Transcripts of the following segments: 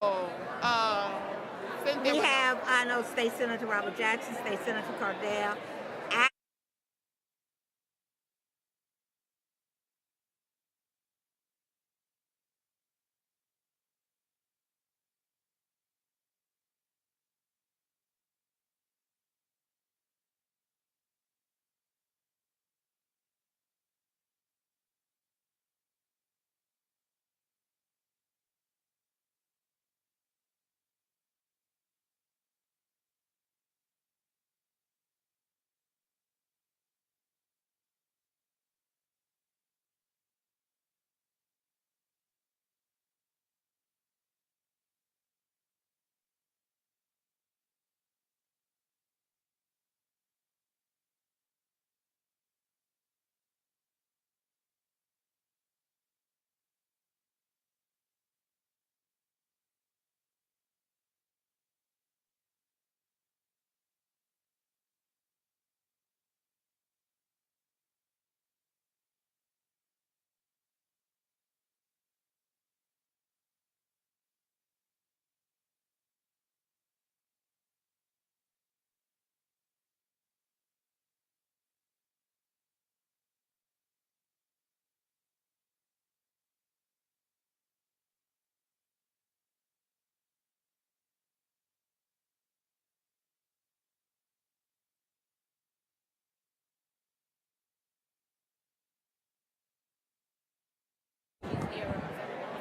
Uh, We have, I know, State Senator Robert Jackson, State Senator Cardell.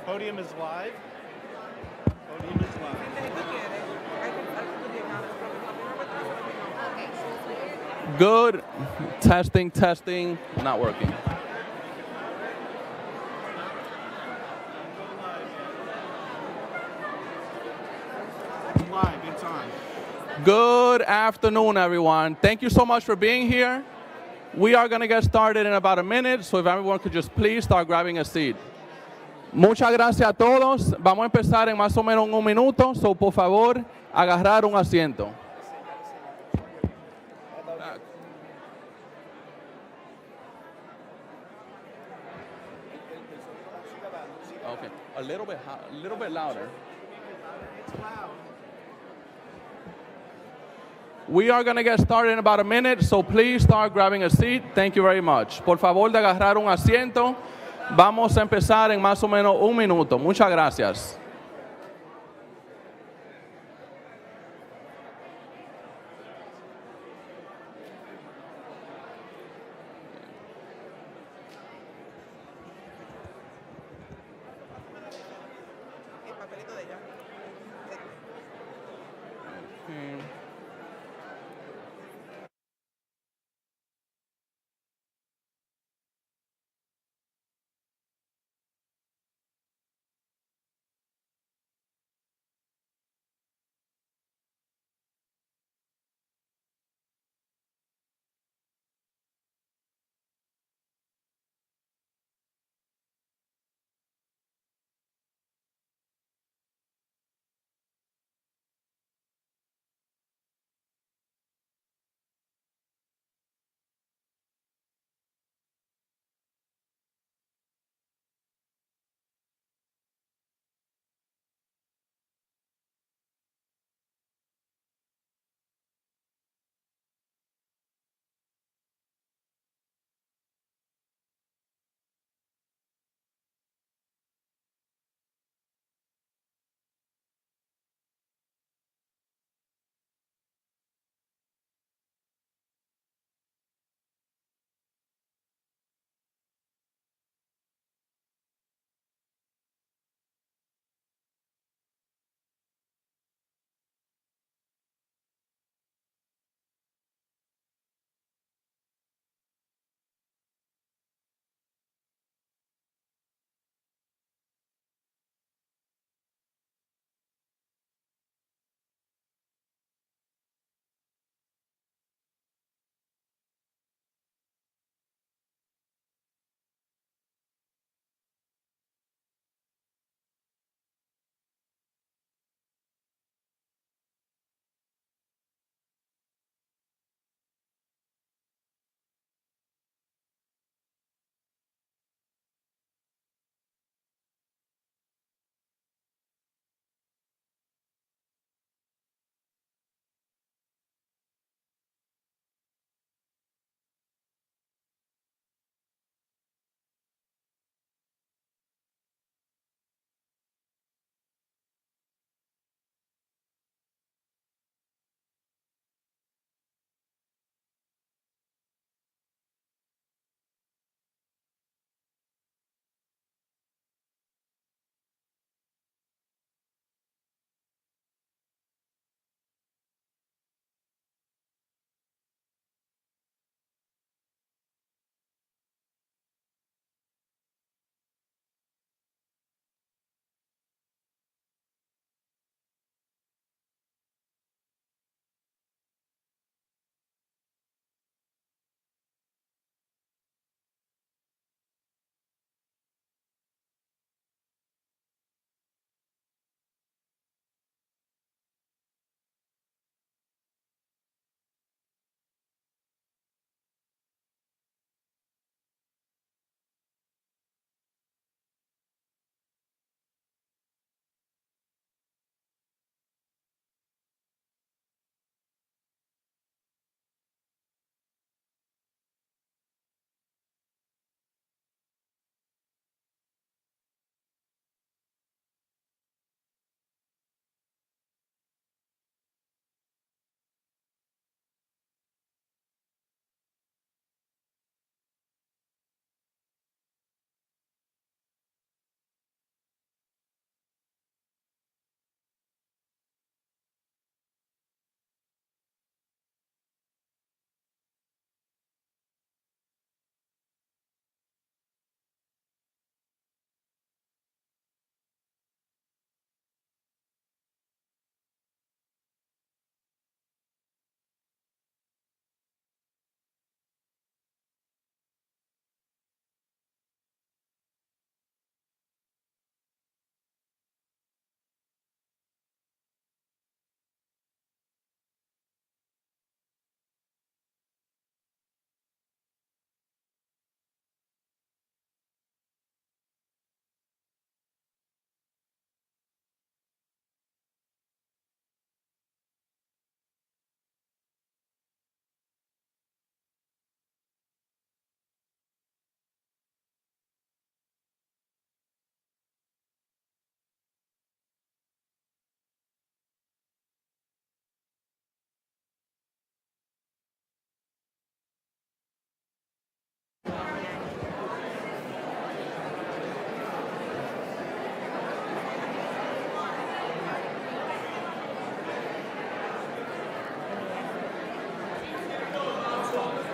Podium is live. Podium is live. Good. Testing, testing. Not working. Live, it's on. Good afternoon, everyone. Thank you so much for being here. We are going to get started in about a minute, so if everyone could just please start grabbing a seat. Muchas gracias a todos. Vamos a empezar en más o menos un minuto, so por favor, agarrar un asiento. Okay, a little bit louder. We are going to get started in about a minute, so please start grabbing a seat. Thank you very much. Por favor, de agarrar un asiento. Vamos a empezar en más o menos un minuto. Muchas gracias.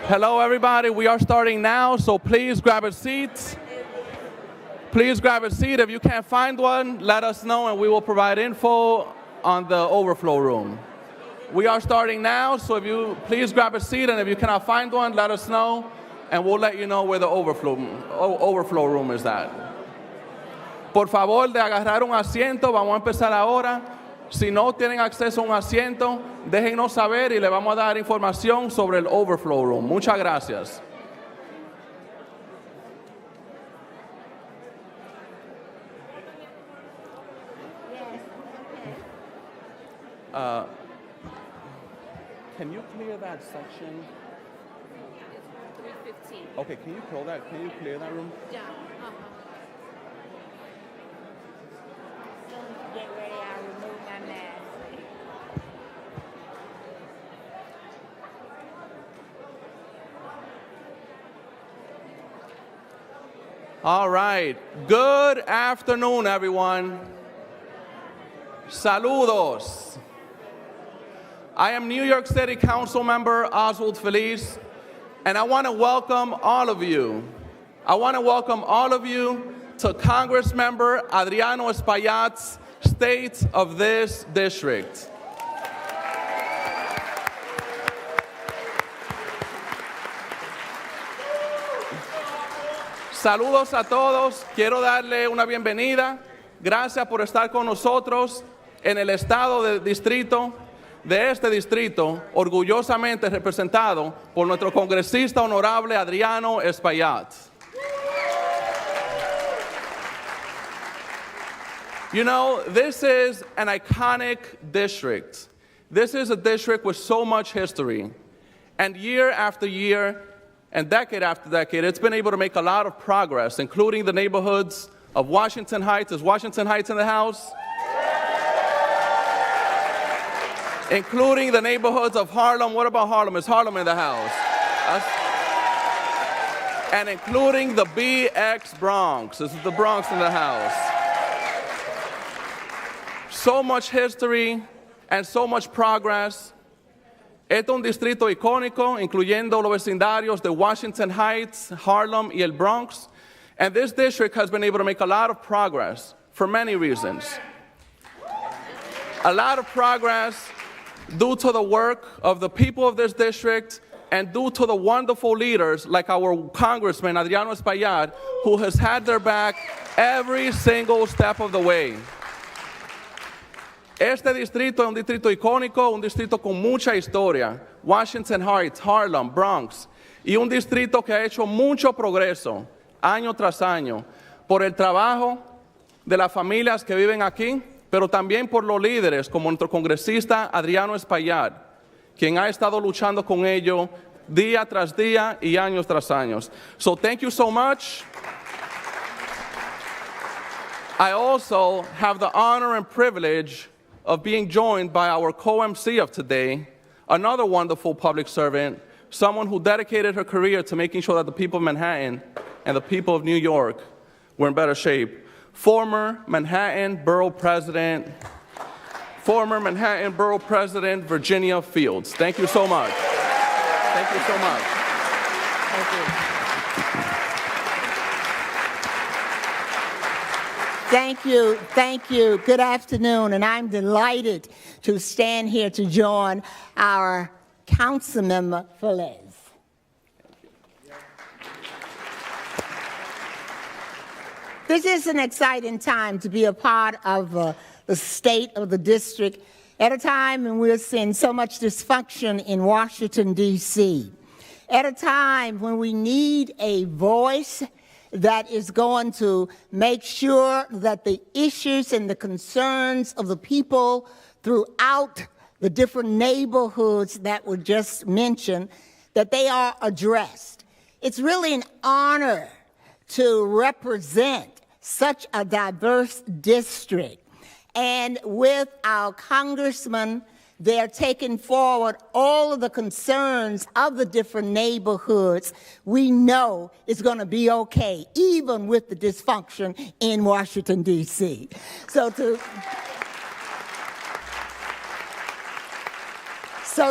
Hello, everybody. We are starting now, so please grab a seat. Please grab a seat. If you can't find one, let us know, and we will provide info on the overflow room. We are starting now, so if you please grab a seat, and if you cannot find one, let us know, and we'll let you know where the overflow room is at. Por favor, de agarrar un asiento. Vamos a empezar ahora. Si no tienen acceso a un asiento, déjennos saber y le vamos a dar información sobre el overflow room. Muchas gracias. Can you clear that section? 315. Okay, can you clear that room? Yeah. Get ready, I'll remove my mask. All right. Good afternoon, everyone. Saludos. I am New York City Council member Oswald Feliz, and I want to welcome all of you. I want to welcome all of you to Congress member Adriano Espaillat's State of this District. Saludos a todos. Quiero darle una bienvenida. Gracias por estar con nosotros en el estado de este distrito, orgullosamente representado por nuestro congresista honorable Adriano Espaillat. You know, this is an iconic district. This is a district with so much history. And year after year, and decade after decade, it's been able to make a lot of progress, including the neighborhoods of Washington Heights. Is Washington Heights in the house? Including the neighborhoods of Harlem. What about Harlem? Is Harlem in the house? And including the BX Bronx. This is the Bronx in the house. So much history and so much progress. Este es un distrito icónico, incluyendo los vecindarios de Washington Heights, Harlem, y el Bronx. And this district has been able to make a lot of progress for many reasons. A lot of progress due to the work of the people of this district and due to the wonderful leaders like our Congressman, Adriano Espaillat, who has had their back every single step of the way. Este distrito es un distrito icónico, un distrito con mucha historia. Washington Heights, Harlem, Bronx. Y un distrito que ha hecho mucho progreso, año tras año, por el trabajo de las familias que viven aquí, pero también por los líderes, como nuestro congresista Adriano Espaillat, quien ha estado luchando con ello día tras día y años tras años. So thank you so much. I also have the honor and privilege of being joined by our co-MC of today, another wonderful public servant, someone who dedicated her career to making sure that the people of Manhattan and the people of New York were in better shape. Former Manhattan Borough President Virginia Fields. Thank you so much. Thank you so much. Thank you. Thank you, thank you. Good afternoon, and I'm delighted to stand here to join our council member, Feliz. This is an exciting time to be a part of the state of the district at a time when we're seeing so much dysfunction in Washington, D.C., at a time when we need a voice that is going to make sure that the issues and the concerns of the people throughout the different neighborhoods that were just mentioned, that they are addressed. It's really an honor to represent such a diverse district. And with our congressman, they're taking forward all of the concerns of the different neighborhoods. We know it's going to be okay, even with the dysfunction in Washington, D.C. So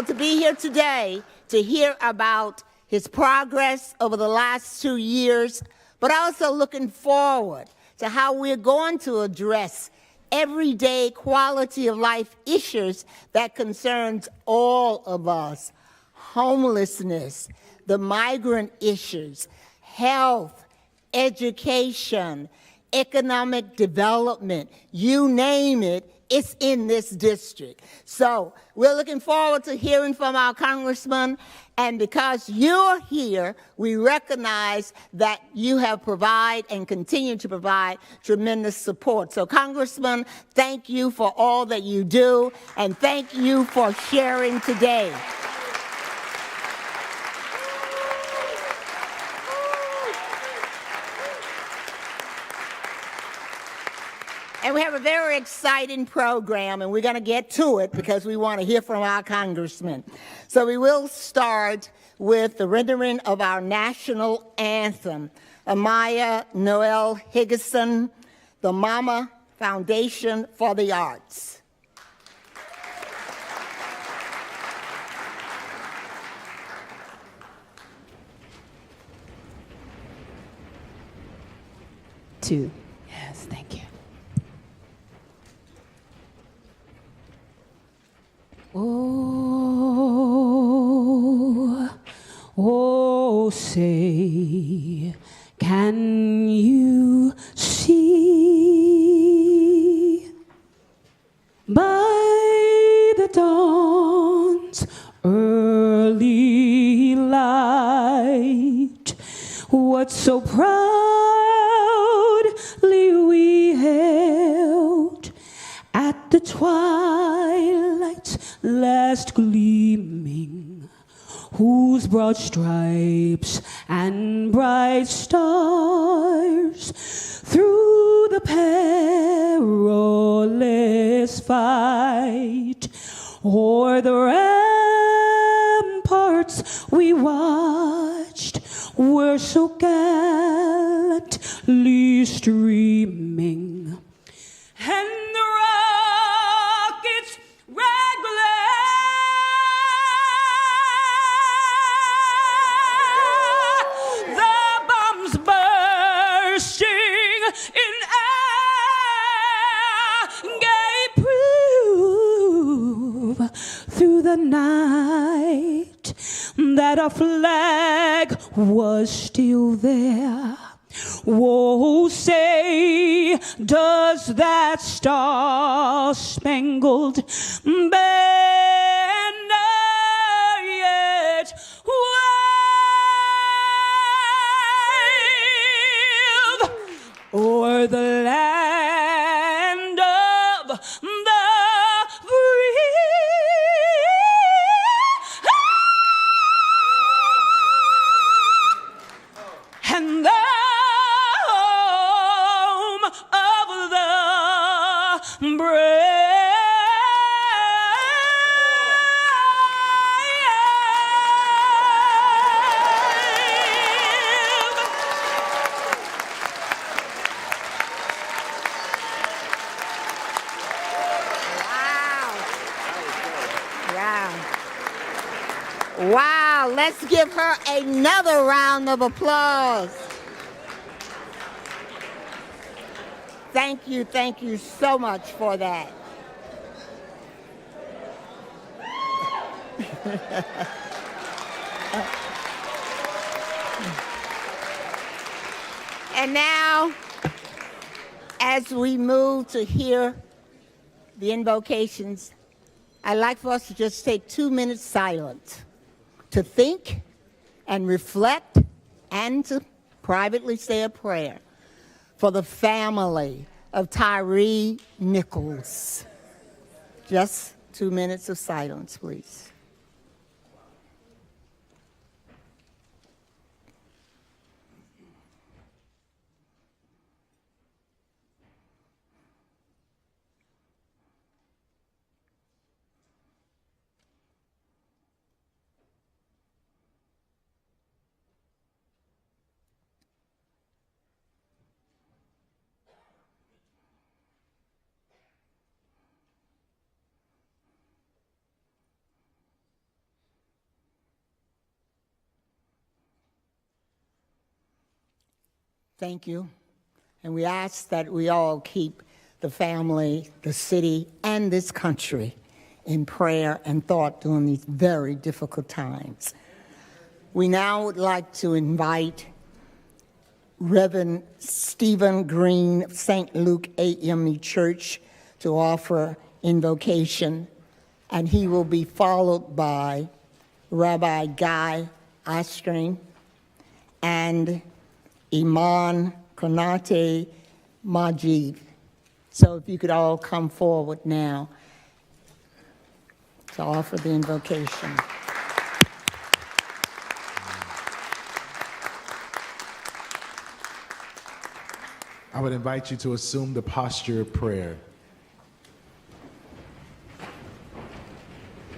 to be here today to hear about his progress over the last 2 years, but also looking forward to how we're going to address everyday quality of life issues that concerns all of us. Homelessness, the migrant issues, health, education, economic development, you name it, it's in this district. So we're looking forward to hearing from our congressman, and because you're here, we recognize that you have provided and continue to provide tremendous support. So Congressman, thank you for all that you do, and thank you for sharing today. And we have a very exciting program, and we're going to get to it because we want to hear from our congressman. So we will start with the rendering of our national anthem. Amaya Noel Higginson, the Mama Foundation for the Arts. Two. Yes, thank you. Oh, oh, say, can you see by the dawn's early light what so proudly we held at the twilight's last gleaming, whose broad stripes and bright stars through the perilous fight o'er the ramparts we watched were so gallantly streaming, and the rockets' red glare, the bombs bursting in air, gave proof through the night that our flag was still there. Whoa, say, does that star-spangled banner yet wave o'er the land of the free? And the home of the brave. Wow. Wow, let's give her another round of applause. Thank you so much for that. And now, as we move to hear the invocations, I'd like for us to just take 2 minutes silent to think and reflect and to privately say a prayer for the family of Tyree Nichols. Just 2 minutes of silence, please. Thank you. And we ask that we all keep the family, the city, and this country in prayer and thought during these very difficult times. We now would like to invite Reverend Stephen Green of St. Luke AME Church to offer invocation, and he will be followed by Rabbi Guy Ostring and Iman Konate Majid. So if you could all come forward now to offer the invocation. I would invite you to assume the posture of prayer.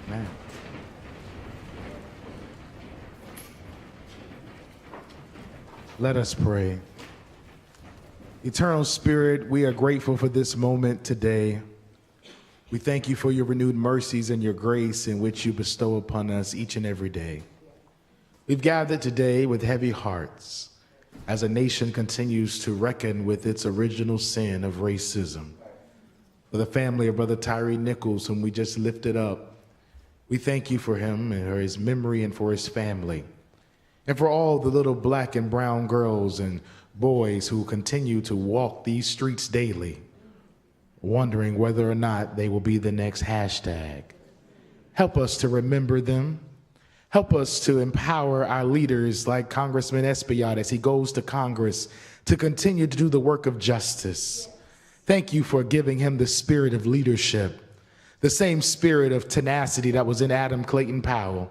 Amen. Let us pray. Eternal Spirit, we are grateful for this moment today. We thank you for your renewed mercies and your grace in which you bestow upon us each and every day. We've gathered today with heavy hearts as a nation continues to reckon with its original sin of racism. For the family of Brother Tyree Nichols, whom we just lifted up, we thank you for him and for his memory and for his family. And for all the little black and brown girls and boys who continue to walk these streets daily, wondering whether or not they will be the next hashtag. Help us to remember them. Help us to empower our leaders like Congressman Espaillat as he goes to Congress to continue to do the work of justice. Thank you for giving him the spirit of leadership, the same spirit of tenacity that was in Adam Clayton Powell,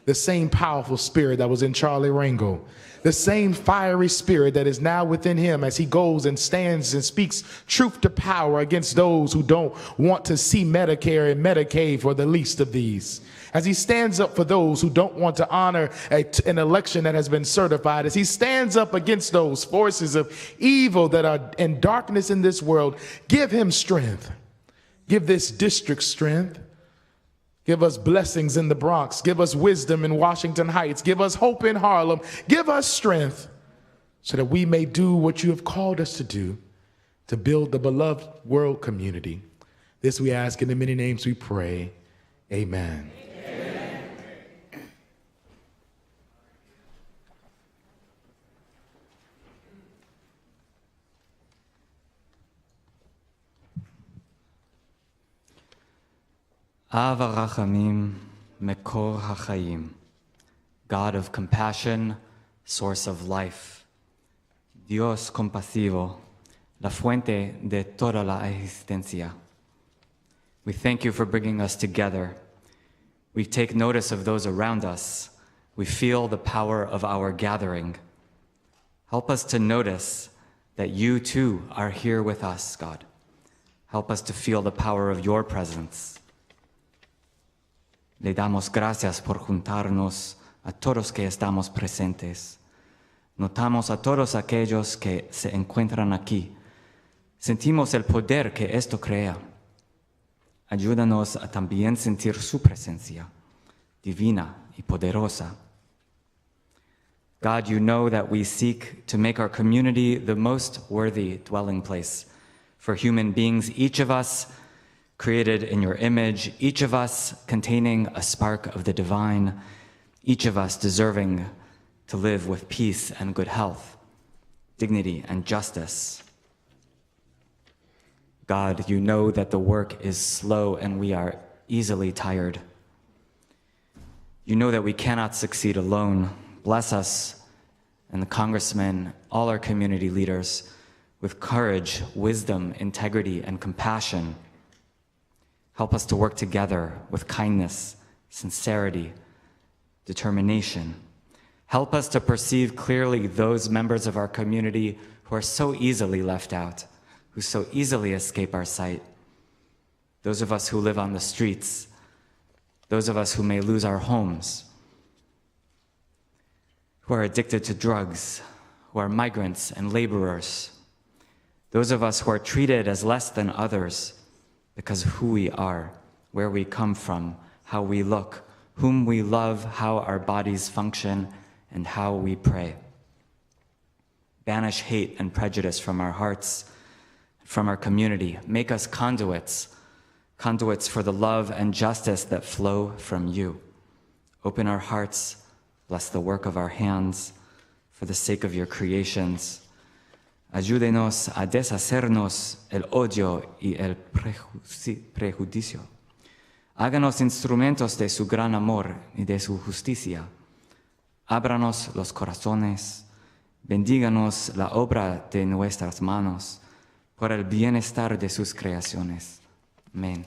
the same powerful spirit that was in Charlie Rangel, the same fiery spirit that is now within him as he goes and stands and speaks truth to power against those who don't want to see Medicare and Medicaid for the least of these. As he stands up for those who don't want to honor an election that has been certified, as he stands up against those forces of evil that are in darkness in this world, give him strength. Give this district strength. Give us blessings in the Bronx. Give us wisdom in Washington Heights. Give us hope in Harlem. Give us strength so that we may do what you have called us to do, to build the beloved world community. This we ask in the many names we pray. Amen. Av HaRachamim, Mekor HaChaim, God of compassion, source of life, Dios compasivo, la fuente de toda la existencia. We thank you for bringing us together. We take notice of those around us. We feel the power of our gathering. Help us to notice that you too are here with us, God. Help us to feel the power of your presence. Le damos gracias por juntarnos a todos que estamos presentes. Notamos a todos aquellos que se encuentran aquí. Sentimos el poder que esto crea. Ayúdanos a también sentir su presencia, divina y poderosa. God, you know that we seek to make our community the most worthy dwelling place for human beings, each of us created in your image, each of us containing a spark of the divine, each of us deserving to live with peace and good health, dignity and justice. God, you know that the work is slow and we are easily tired. You know that we cannot succeed alone. Bless us and the congressmen, all our community leaders, with courage, wisdom, integrity, and compassion. Help us to work together with kindness, sincerity, determination. Help us to perceive clearly those members of our community who are so easily left out, who so easily escape our sight. Those of us who live on the streets, those of us who may lose our homes, who are addicted to drugs, who are migrants and laborers, those of us who are treated as less than others because of who we are, where we come from, how we look, whom we love, how our bodies function, and how we pray. Banish hate and prejudice from our hearts, from our community. Make us conduits for the love and justice that flow from you. Open our hearts, bless the work of our hands, for the sake of your creations. Ayúdenos a deshacernos el odio y el prejuicio. Háganos instrumentos de su gran amor y de su justicia. Ábranos los corazones. Bendíganos la obra de nuestras manos por el bienestar de sus creaciones. Amén.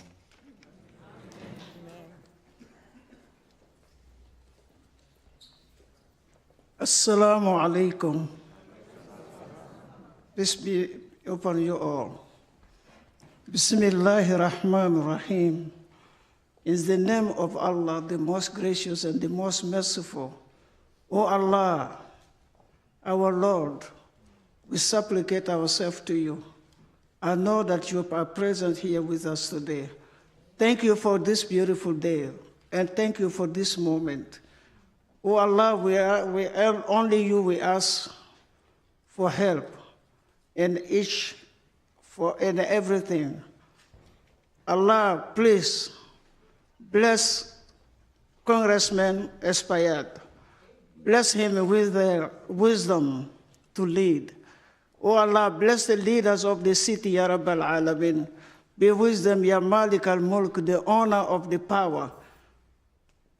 Assalamu alaikum. Peace be upon you all. Bismillahir Rahmanir Rahim. In the name of Allah, the most gracious and the most merciful. O Allah, our Lord, we supplicate ourselves to you. I know that you are present here with us today. Thank you for this beautiful day, and thank you for this moment. O Allah, only you we ask for help in in everything. Allah, please bless Congressman Espaillat. Bless him with their wisdom to lead. O Allah, bless the leaders of the city, Ya Rabbal Alamin. Be with them, Ya Malik al-Mulk, the owner of the power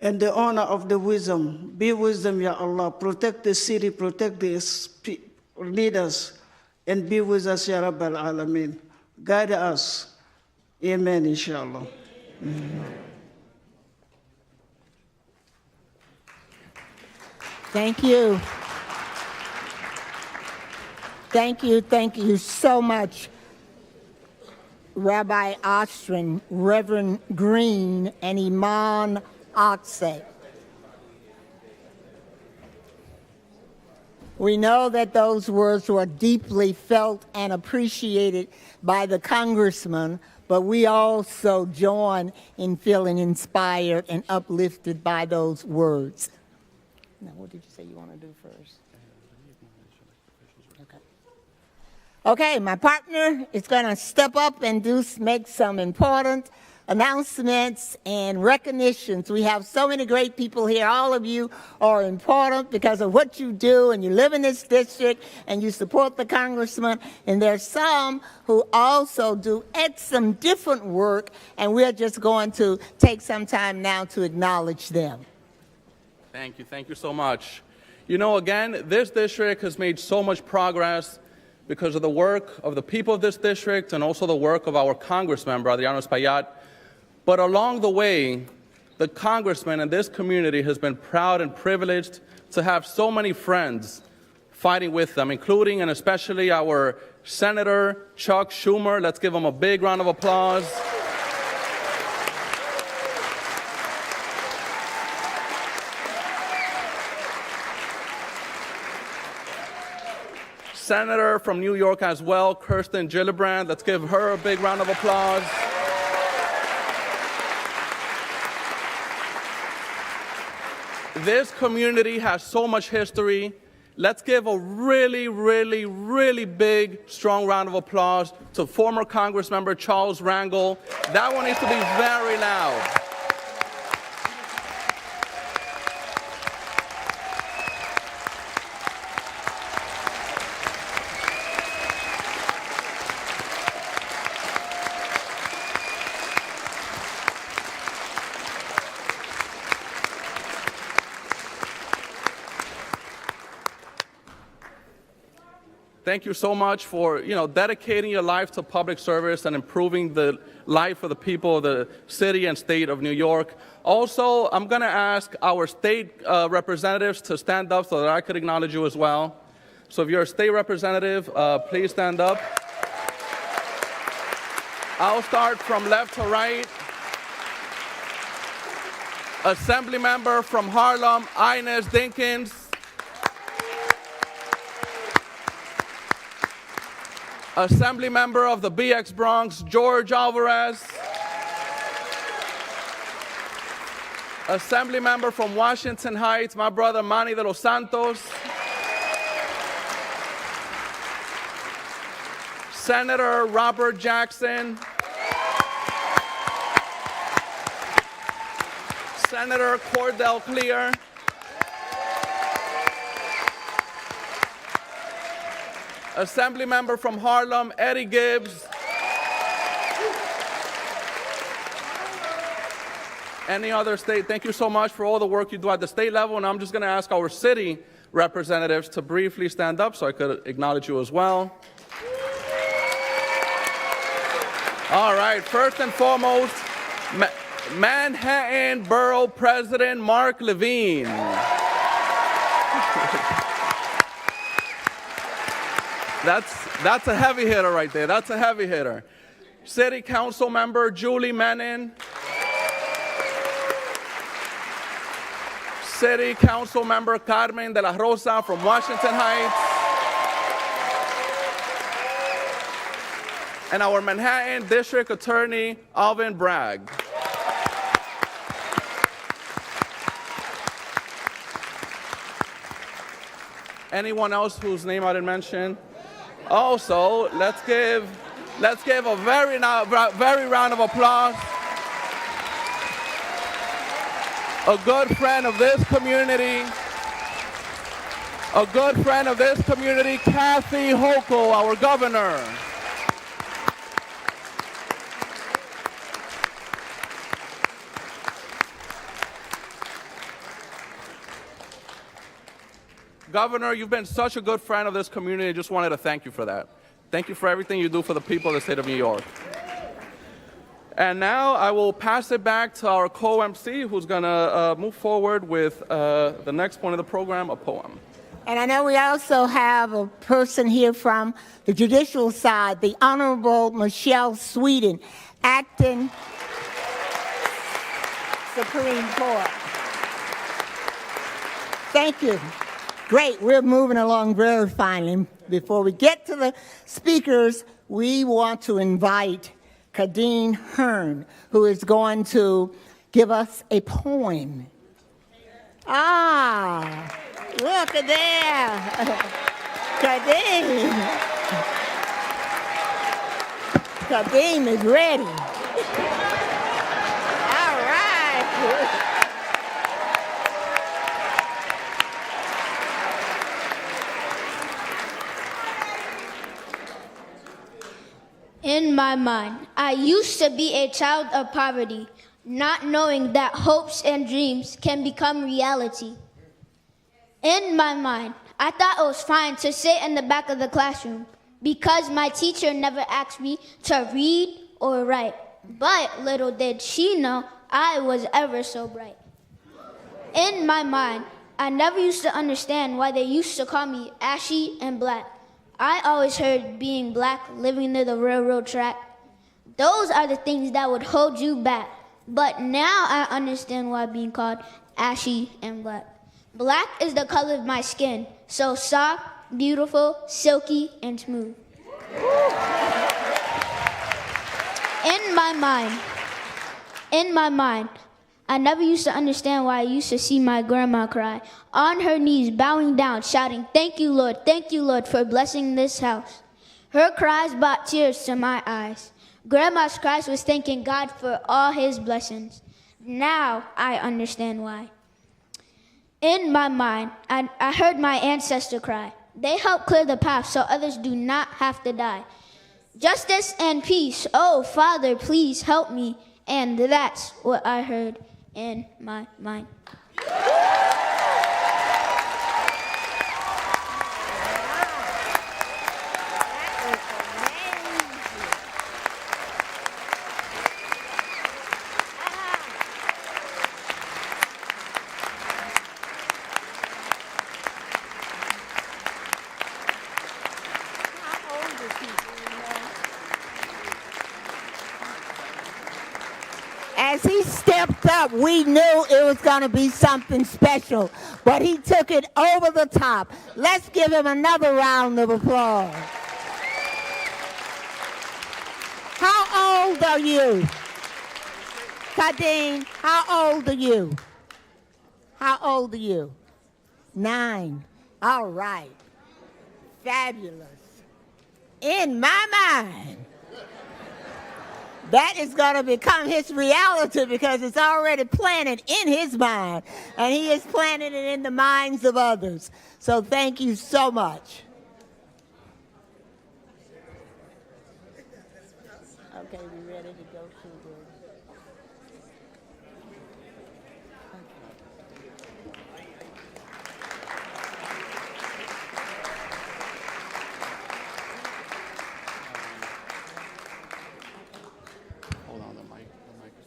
and the owner of the wisdom. Be with them, Ya Allah. Protect the city, protect the leaders, and be with us, Ya Rabbal Alamin. Guide us. Amen, inshallah. Thank you. Thank you so much, Rabbi Ostrin, Reverend Green, and Iman Oxay. We know that those words were deeply felt and appreciated by the congressman, but we also join in feeling inspired and uplifted by those words. Now, what did you say you want to do first? Okay, my partner is going to step up and make some important announcements and recognitions. We have so many great people here. All of you are important because of what you do, and you live in this district, and you support the congressman. And there's some who also do some different work, and we're just going to take some time now to acknowledge them. Thank you so much. You know, again, this district has made so much progress because of the work of the people of this district and also the work of our congressman, Adriano Espaillat. But along the way, the congressman in this community has been proud and privileged to have so many friends fighting with them, including and especially our Senator Chuck Schumer. Let's give him a big round of applause. Senator from New York as well, Kirsten Gillibrand. Let's give her a big round of applause. This community has so much history. Let's give a really, really, really big, strong round of applause to former Congressmember Charles Rangel. That one needs to be very loud. Thank you so much for, dedicating your life to public service and improving the life of the people of the city and state of New York. Also, I'm going to ask our state representatives to stand up so that I could acknowledge you as well. So if you're a state representative, please stand up. I'll start from left to right. Assembly member from Harlem, Inez Dinkins. Assembly member of the BX Bronx, George Alvarez. Assembly member from Washington Heights, my brother Manny de los Santos. Senator Robert Jackson, Senator Cordell Clear, Assembly Member from Harlem, Eddie Gibbs, any other state, thank you so much for all the work you do at the state level. And I'm just going to ask our city representatives to briefly stand up so I could acknowledge you as well. All right, first and foremost, Manhattan Borough President Mark Levine. That's a heavy hitter right there. That's a heavy hitter. City Council Member Julie Menin. City Council Member Carmen de la Rosa from Washington Heights. And our Manhattan District Attorney, Alvin Bragg. Anyone else whose name I didn't mention? Also, let's give a very round of applause. A good friend of this community, Kathy Hochul, our governor. Governor, you've been such a good friend of this community. I just wanted to thank you for that. Thank you for everything you do for the people of the state of New York. And now I will pass it back to our co-MC, who's going to move forward with the next point of the program, a poem. And I know we also have a person here from the judicial side, the Honorable Michelle Sweden, acting Supreme Court. Thank you. Great, we're moving along very finely. Before we get to the speakers, we want to invite Kadeen Hearn, who is going to give us a poem. Ah, look at there. Kadeen. Kadeen is ready. All right. In my mind, I used to be a child of poverty, not knowing that hopes and dreams can become reality. In my mind, I thought it was fine to sit in the back of the classroom because my teacher never asked me to read or write. But little did she know I was ever so bright. In my mind, I never used to understand why they used to call me ashy and black. I always heard being black, living near the railroad track. Those are the things that would hold you back. But now I understand why being called ashy and black. Black is the color of my skin, so soft, beautiful, silky, and smooth. In my mind, I never used to understand why I used to see my grandma cry, on her knees, bowing down, shouting, thank you, Lord, for blessing this house. Her cries brought tears to my eyes. Grandma's cries was thanking God for all his blessings. Now I understand why. In my mind, I heard my ancestor cry. They helped clear the path so others do not have to die. Justice and peace, oh Father, please help me. And that's what I heard in my mind. As he stepped up, we knew it was going to be something special, but he took it over the top. Let's give him another round of applause. How old are you? Kadeen, how old are you? How old are you? 9. All right. Fabulous. in my mind. That is going to become his reality because it's already planted in his mind, and he is planting it in the minds of others. So thank you so much. Okay, we ready to go through the... Hold on, the mic is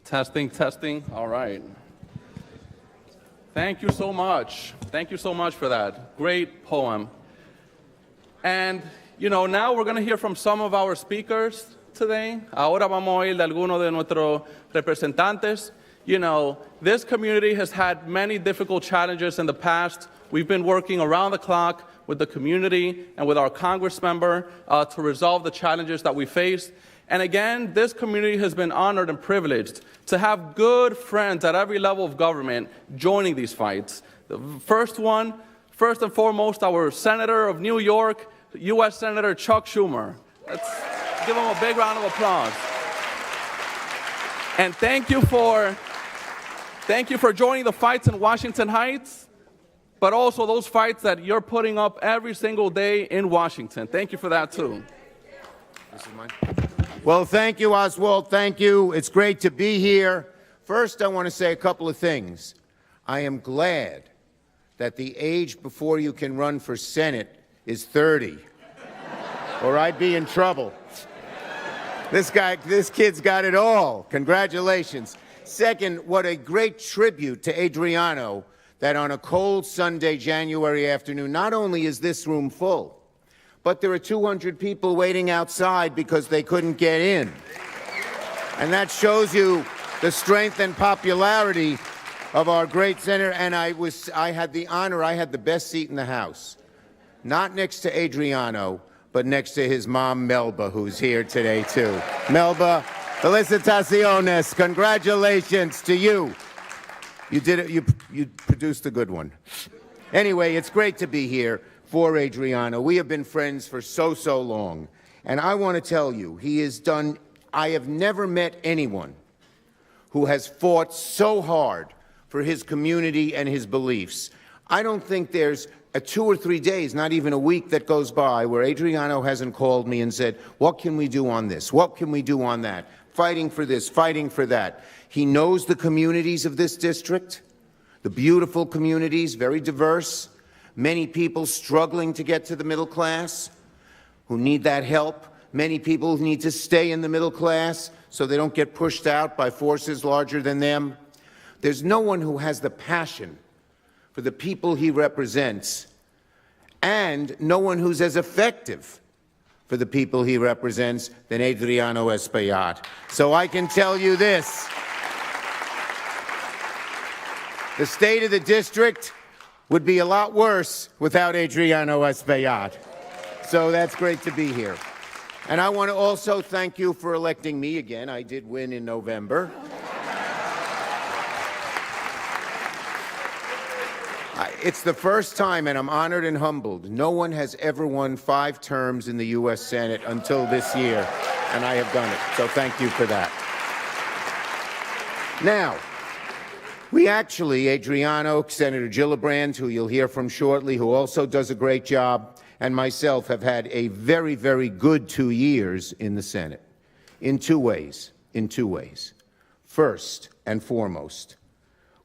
Testing, testing. All right. Thank you so much. Thank you so much for that. Great poem. And, now we're going to hear from some of our speakers today. Ahora vamos a oír de algunos de nuestros representantes. This community has had many difficult challenges in the past. We've been working around the clock with the community and with our Congress member to resolve the challenges that we face. And again, this community has been honored and privileged to have good friends at every level of government joining these fights. The first and foremost, our Senator of New York, U.S. Senator Chuck Schumer. Let's give him a big round of applause. And thank you for joining the fights in Washington Heights, but also those fights that you're putting up every single day in Washington. Thank you for that, too. This is mine. Well, thank you, Oswald. Thank you. It's great to be here. First, I want to say a couple of things. I am glad that the age before you can run for Senate is 30, or I'd be in trouble. This kid's got it all. Congratulations. Second, what a great tribute to Adriano that on a cold Sunday, January afternoon, not only is this room full, but there are 200 people waiting outside because they couldn't get in. And that shows you the strength and popularity of our great senator. And I had the honor, I had the best seat in the House. Not next to Adriano, but next to his mom, Melba, who's here today, too. Melba, felicitaciones. Congratulations to you. You did it. You produced a good one. Anyway, it's great to be here for Adriano. We have been friends for so long. And I want to tell you, I have never met anyone who has fought so hard for his community and his beliefs. I don't think there's 2 or 3 days, not even a week that goes by where Adriano hasn't called me and said, what can we do on this? What can we do on that? Fighting for this, fighting for that. He knows the communities of this district, the beautiful communities, very diverse. Many people struggling to get to the middle class who need that help. Many people who need to stay in the middle class so they don't get pushed out by forces larger than them. There's no one who has the passion for the people he represents, and no one who's as effective for the people he represents than Adriano Espaillat. So I can tell you this. The state of the district would be a lot worse without Adriano Espaillat. So that's great to be here. And I want to also thank you for electing me again. I did win in November. It's the first time, and I'm honored and humbled, no one has ever won 5 terms in the U.S. Senate until this year, and I have done it. So thank you for that. Now, we actually, Adriano, Senator Gillibrand, who you'll hear from shortly, who also does a great job, and myself have had a very, very good 2 years in the Senate in two ways. First and foremost,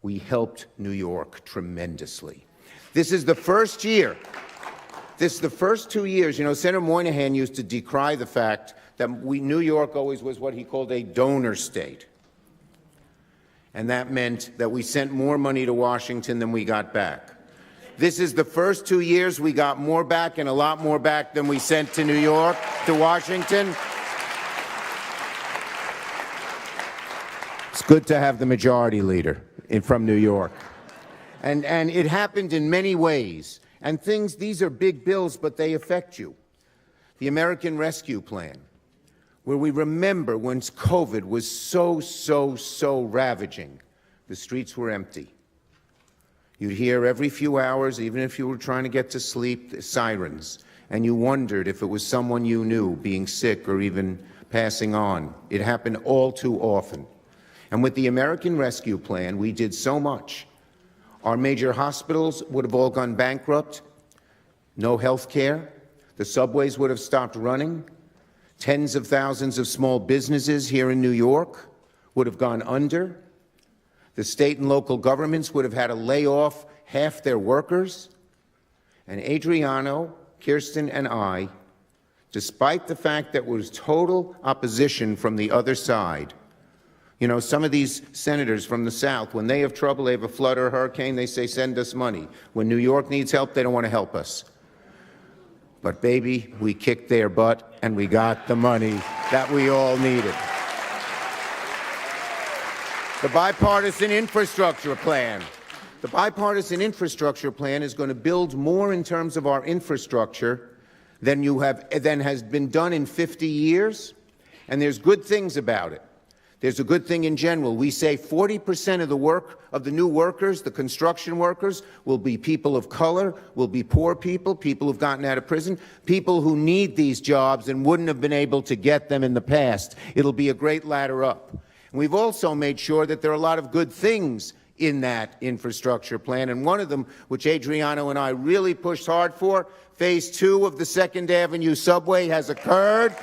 we helped New York tremendously. This is the first year, the first 2 years, Senator Moynihan used to decry the fact that New York always was what he called a donor state. And that meant that we sent more money to Washington than we got back. This is the first 2 years we got more back, and a lot more back than we sent to New York, to Washington. It's good to have the majority leader from New York. And it happened in many ways. And these are big bills, but they affect you. The American Rescue Plan, where we remember when COVID was so ravaging, the streets were empty. You'd hear every few hours, even if you were trying to get to sleep, the sirens, and you wondered if it was someone you knew being sick or even passing on. It happened all too often. And with the American Rescue Plan, we did so much. Our major hospitals would have all gone bankrupt, no health care, the subways would have stopped running, tens of thousands of small businesses here in New York would have gone under, the state and local governments would have had to lay off half their workers, and Adriano, Kirsten, and I, despite the fact that there was total opposition from the other side. You know, some of these senators from the South, when they have trouble, they have a flood or a hurricane, they say, send us money. When New York needs help, they don't want to help us. But baby, we kicked their butt and we got the money that we all needed. The bipartisan infrastructure plan. The bipartisan infrastructure plan is going to build more in terms of our infrastructure than has been done in 50 years. And there's good things about it. There's a good thing in general. We say 40% of the work of the new workers, the construction workers, will be people of color, will be poor people, people who've gotten out of prison, people who need these jobs and wouldn't have been able to get them in the past. It'll be a great ladder up. And we've also made sure that there are a lot of good things in that infrastructure plan, and one of them, which Adriano and I really pushed hard for, phase 2 of the 2nd Avenue subway has occurred.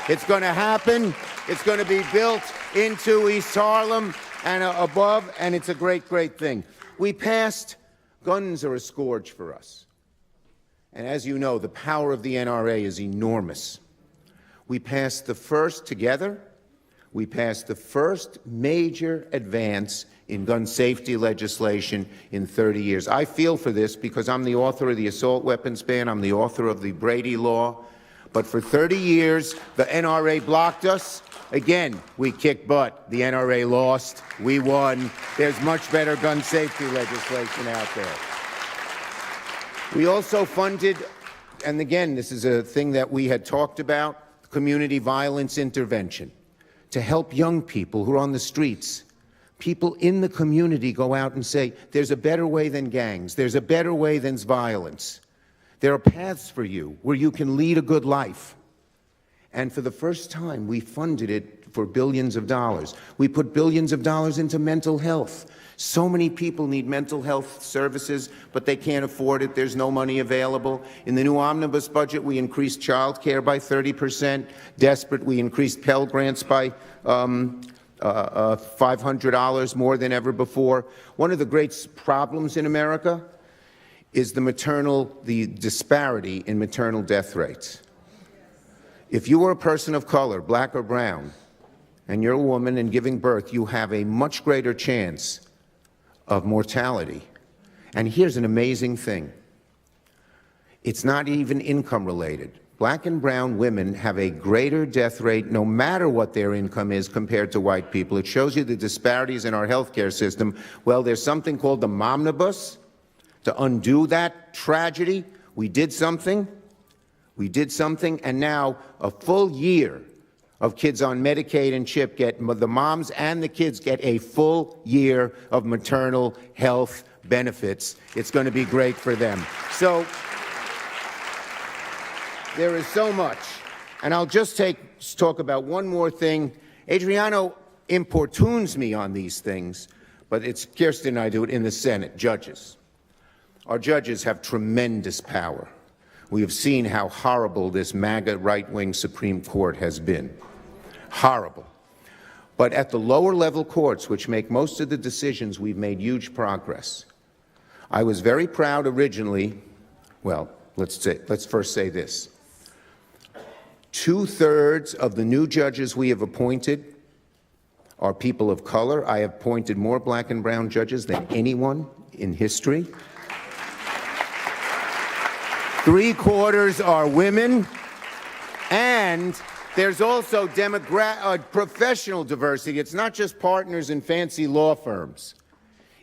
It's going to happen. It's going to be built into East Harlem and above, and it's a great, great thing. We passed guns are a scourge for us. And as you know, the power of the NRA is enormous. We passed the first major advance in gun safety legislation in 30 years. I feel for this because I'm the author of the assault weapons ban. I'm the author of the Brady Law. But for 30 years, the NRA blocked us. Again, we kicked butt. The NRA lost. We won. There's much better gun safety legislation out there. We also funded, and again, this is a thing that we had talked about, community violence intervention to help young people who are on the streets. People in the community go out and say, there's a better way than gangs. There's a better way than violence. There are paths for you where you can lead a good life. And for the first time, we funded it for billions of dollars. We put billions of dollars into mental health. So many people need mental health services, but they can't afford it. There's no money available. In the new omnibus budget, we increased child care by 30%. Desperate, we increased Pell Grants by $500 more than ever before. One of the great problems in America is the disparity in maternal death rates. If you are a person of color, black or brown, and you're a woman and giving birth, you have a much greater chance of mortality. And here's an amazing thing. It's not even income related. Black and brown women have a greater death rate no matter what their income is compared to white people. It shows you the disparities in our healthcare system. Well, there's something called the momnibus to undo that tragedy. We did something, and now a full year of kids on Medicaid and CHIP the moms and the kids get a full year of maternal health benefits. It's going to be great for them. So there is so much. And I'll just talk about one more thing. Adriano importunes me on these things, but it's Kirsten and I do it in the Senate, judges. Our judges have tremendous power. We have seen how horrible this MAGA right-wing Supreme Court has been. Horrible. But at the lower level courts, which make most of the decisions, we've made huge progress. I was very proud originally, well, let's first say this. 2/3 of the new judges we have appointed are people of color. I have appointed more black and brown judges than anyone in history. 3/4 are women, and there's also professional diversity. It's not just partners in fancy law firms.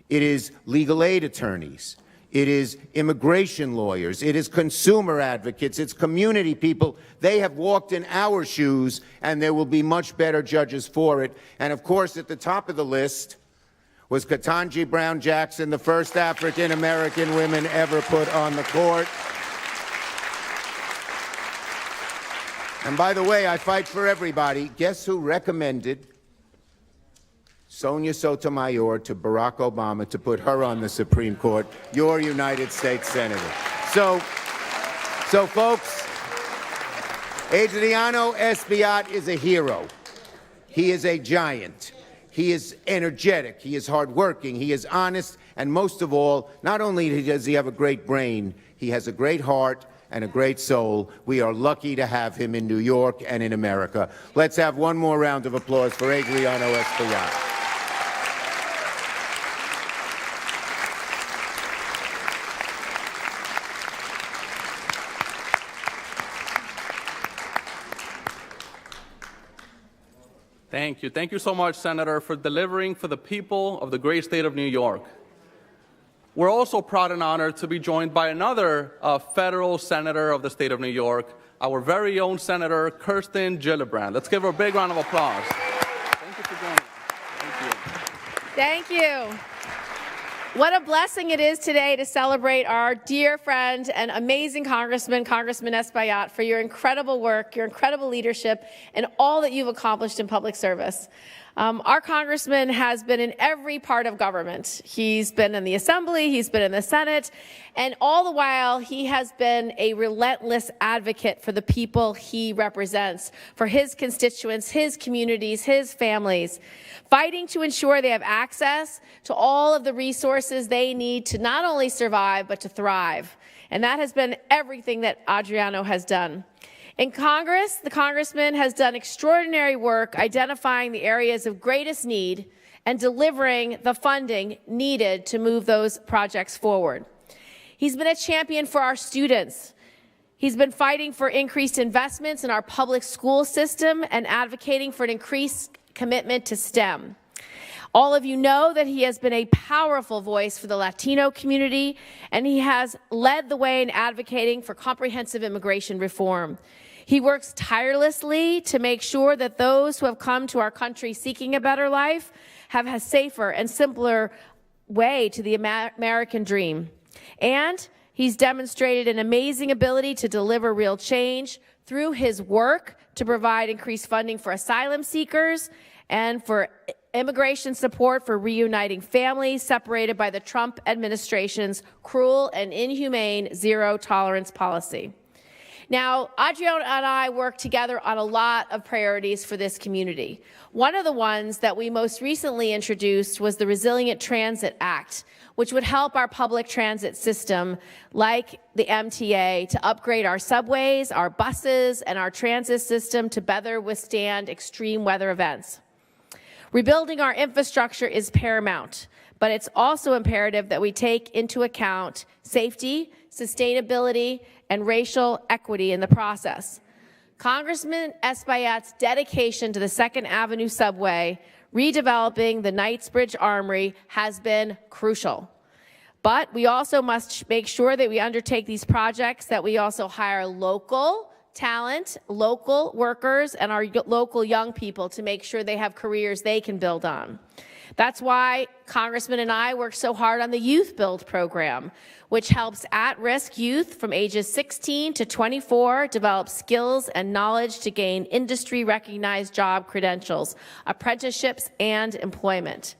It is legal aid attorneys. it is immigration lawyers, it is consumer advocates, it's community people. They have walked in our shoes, and there will be much better judges for it. And of course, at the top of the list was Ketanji Brown Jackson, the first African-American woman ever put on the court. And by the way, I fight for everybody. Guess who recommended Sonia Sotomayor to Barack Obama to put her on the Supreme Court? Your United States Senator. So folks, Adriano Espaillat is a hero. He is a giant. He is energetic. He is hardworking. He is honest. And most of all, not only does he have a great brain, he has a great heart and a great soul. We are lucky to have him in New York and in America. Let's have one more round of applause for Adriano Espaillat. Thank you. Thank you so much, Senator, for delivering for the people of the great state of New York. We're also proud and honored to be joined by another federal senator of the state of New York, our very own Senator Kirsten Gillibrand. Let's give her a big round of applause. Thank you for joining us. Thank you. Thank you. What a blessing it is today to celebrate our dear friend and amazing Congressman Espaillat, for your incredible work, your incredible leadership, and all that you've accomplished in public service. Our congressman has been in every part of government. He's been in the Assembly, he's been in the Senate, and all the while he has been a relentless advocate for the people he represents, for his constituents, his communities, his families, fighting to ensure they have access to all of the resources they need to not only survive, but to thrive. And that has been everything that Adriano has done. In Congress, the congressman has done extraordinary work identifying the areas of greatest need and delivering the funding needed to move those projects forward. He's been a champion for our students. He's been fighting for increased investments in our public school system and advocating for an increased commitment to STEM. All of you know that he has been a powerful voice for the Latino community, and he has led the way in advocating for comprehensive immigration reform. He works tirelessly to make sure that those who have come to our country seeking a better life have a safer and simpler way to the American dream. And he's demonstrated an amazing ability to deliver real change through his work to provide increased funding for asylum seekers and for immigration support for reuniting families separated by the Trump administration's cruel and inhumane zero-tolerance policy. Now, Adriano and I work together on a lot of priorities for this community. One of the ones that we most recently introduced was the Resilient Transit Act, which would help our public transit system, like the MTA, to upgrade our subways, our buses, and our transit system to better withstand extreme weather events. Rebuilding our infrastructure is paramount, but it's also imperative that we take into account safety, sustainability, and racial equity in the process. Congressman Espaillat's dedication to the 2nd Avenue subway, redeveloping the Knightsbridge Armory, has been crucial. But we also must make sure that we undertake these projects, that we also hire local talent, local workers, and our local young people to make sure they have careers they can build on. That's why Congressman and I work so hard on the Youth Build program, which helps at-risk youth from ages 16 to 24 develop skills and knowledge to gain industry-recognized job credentials, apprenticeships, and employment.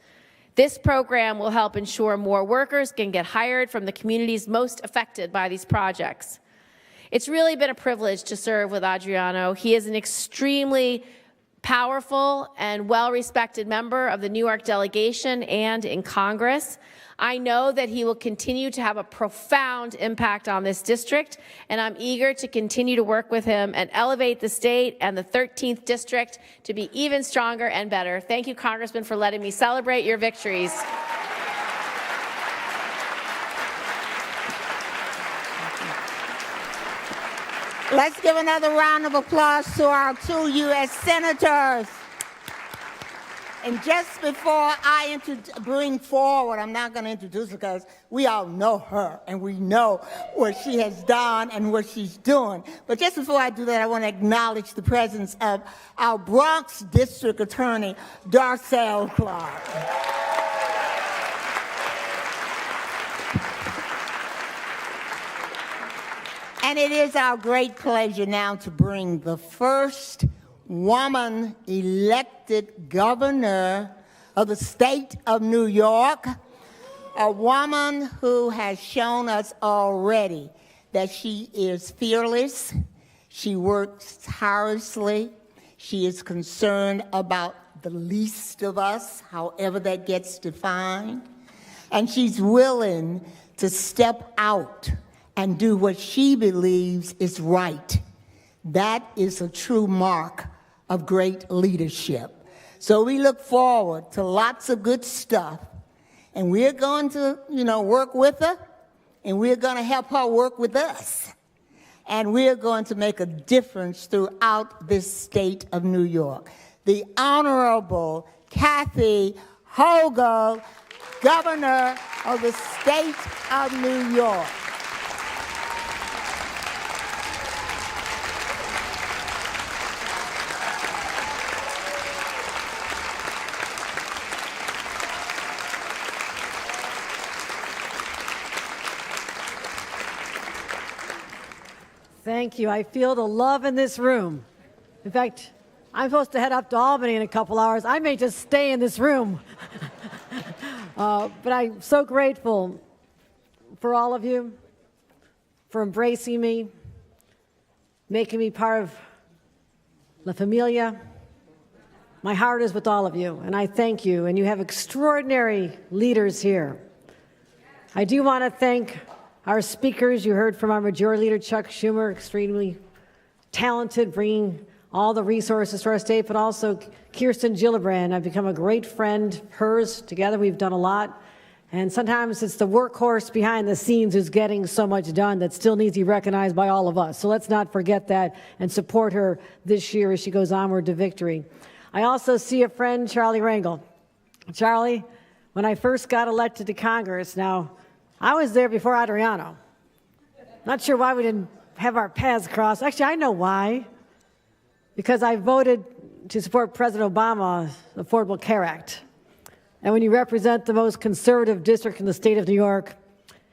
This program will help ensure more workers can get hired from the communities most affected by these projects. It's really been a privilege to serve with Adriano. He is an extremely powerful and well-respected member of the New York delegation and in Congress. I know that he will continue to have a profound impact on this district, and I'm eager to continue to work with him and elevate the state and the 13th district to be even stronger and better. Thank you, Congressman, for letting me celebrate your victories. Let's give another round of applause to our 2 U.S. senators. And just before I bring forward, I'm not going to introduce her because we all know her and we know what she has done and what she's doing. But just before I do that, I want to acknowledge the presence of our Bronx District Attorney, Darcel Clark. And it is our great pleasure now to bring the first woman elected governor of the state of New York, a woman who has shown us already that she is fearless, she works tirelessly, she is concerned about the least of us, however that gets defined, and she's willing to step out and do what she believes is right. That is a true mark of great leadership. So we look forward to lots of good stuff, and we're going to, work with her, and we're going to help her work with us, and we're going to make a difference throughout this state of New York. The Honorable Kathy Hochul, Governor of the state of New York. Thank you. I feel the love in this room. In fact, I'm supposed to head up to Albany in a couple hours. I may just stay in this room. But I'm so grateful for all of you, for embracing me, making me part of La Familia. My heart is with all of you, and I thank you. And you have extraordinary leaders here. I do want to thank our speakers. You heard from our Majority Leader, Chuck Schumer, extremely talented, bringing all the resources to our state, but also Kirsten Gillibrand. I've become a great friend of hers. Together we've done a lot. And sometimes it's the workhorse behind the scenes who's getting so much done that still needs to be recognized by all of us. So let's not forget that and support her this year as she goes onward to victory. I also see a friend, Charlie Rangel. Charlie, when I first got elected to Congress, now, I was there before Adriano. Not sure why we didn't have our paths cross. Actually, I know why. Because I voted to support President Obama's Affordable Care Act. And when you represent the most conservative district in the state of New York,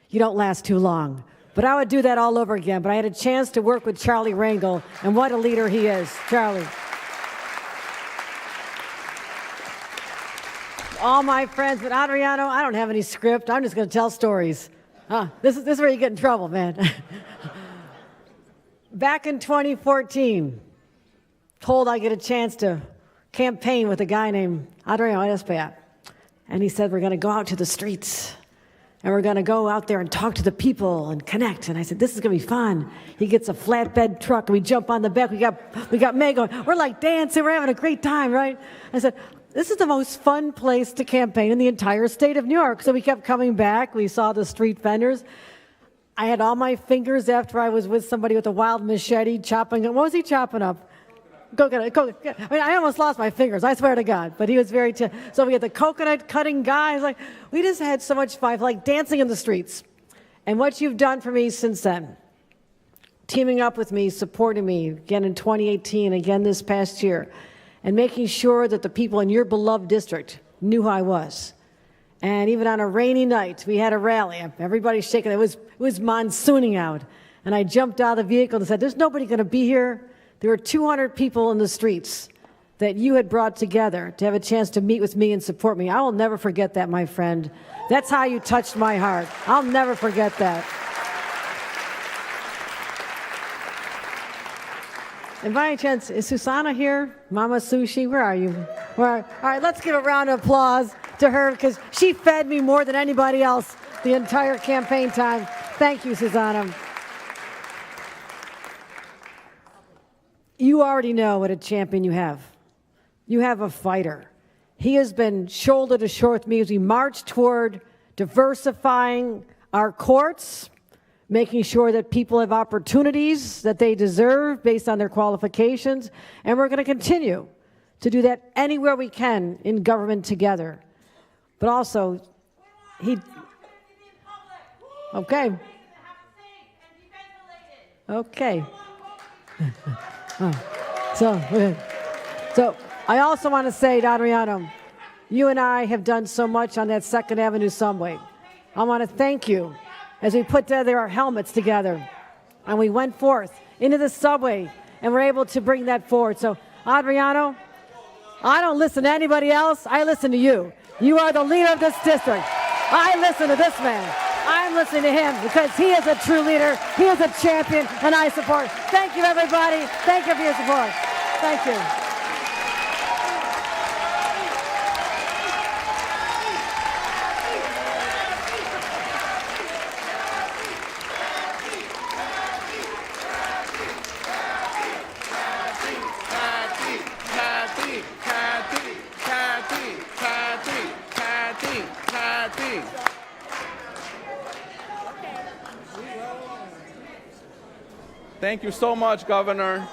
you don't last too long. But I would do that all over again. But I had a chance to work with Charlie Rangel, and what a leader he is. Charlie. All my friends, but Adriano, I don't have any script. I'm just going to tell stories. This is where you get in trouble, man. Back in 2014, told I get a chance to campaign with a guy named Adriano Espaillat. And he said, we're going to go out to the streets. And we're going to go out there and talk to the people and connect. And I said, this is going to be fun. He gets a flatbed truck, and we jump on the back. We got Meg going. We're like dancing. We're having a great time, right? I said, this is the most fun place to campaign in the entire state of New York. So we kept coming back. We saw the street vendors. I had all my fingers after I was with somebody with a wild machete chopping. What was he chopping up? Coconut. I mean, I almost lost my fingers, I swear to God. But he was very, so we had the coconut cutting guys. Like, we just had so much fun, like dancing in the streets. And what you've done for me since then, teaming up with me, supporting me, again in 2018, again this past year, and making sure that the people in your beloved district knew who I was. And even on a rainy night, we had a rally. Everybody's shaking. It was monsooning out. And I jumped out of the vehicle and said, there's nobody going to be here. There were 200 people in the streets that you had brought together to have a chance to meet with me and support me. I will never forget that, my friend. That's how you touched my heart. I'll never forget that. And by any chance, is Susanna here? Mama Sushi, where are you? All right, let's give a round of applause to her because she fed me more than anybody else the entire campaign time. Thank you, Susanna. You already know what a champion you have. You have a fighter. He has been shoulder to shoulder with me as we march toward diversifying our courts, making sure that people have opportunities that they deserve based on their qualifications, and we're going to continue to do that anywhere we can in government together. But also, okay. Okay. So I also want to say to Adriano, you and I have done so much on that 2nd Avenue subway. I want to thank you as we put together our helmets together and we went forth into the subway and were able to bring that forward. So, Adriano, I don't listen to anybody else. I listen to you. You are the leader of this district. I listen to this man. I'm listening to him because he is a true leader. He is a champion, and I support. Thank you, everybody. Thank you for your support. Thank you. Thank you so much, Governor.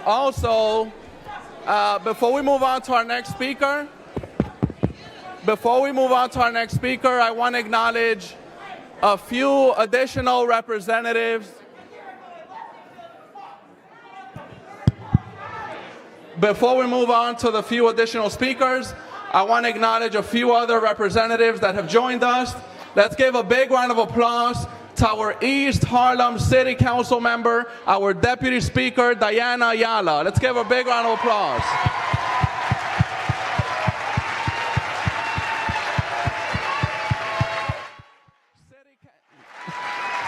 Also, before we move on to our next speaker, I want to acknowledge a few additional representatives. Before we move on to the few additional speakers, I want to acknowledge a few other representatives that have joined us. Let's give a big round of applause to our East Harlem City Council member, our Deputy Speaker, Diana Ayala. Let's give a big round of applause.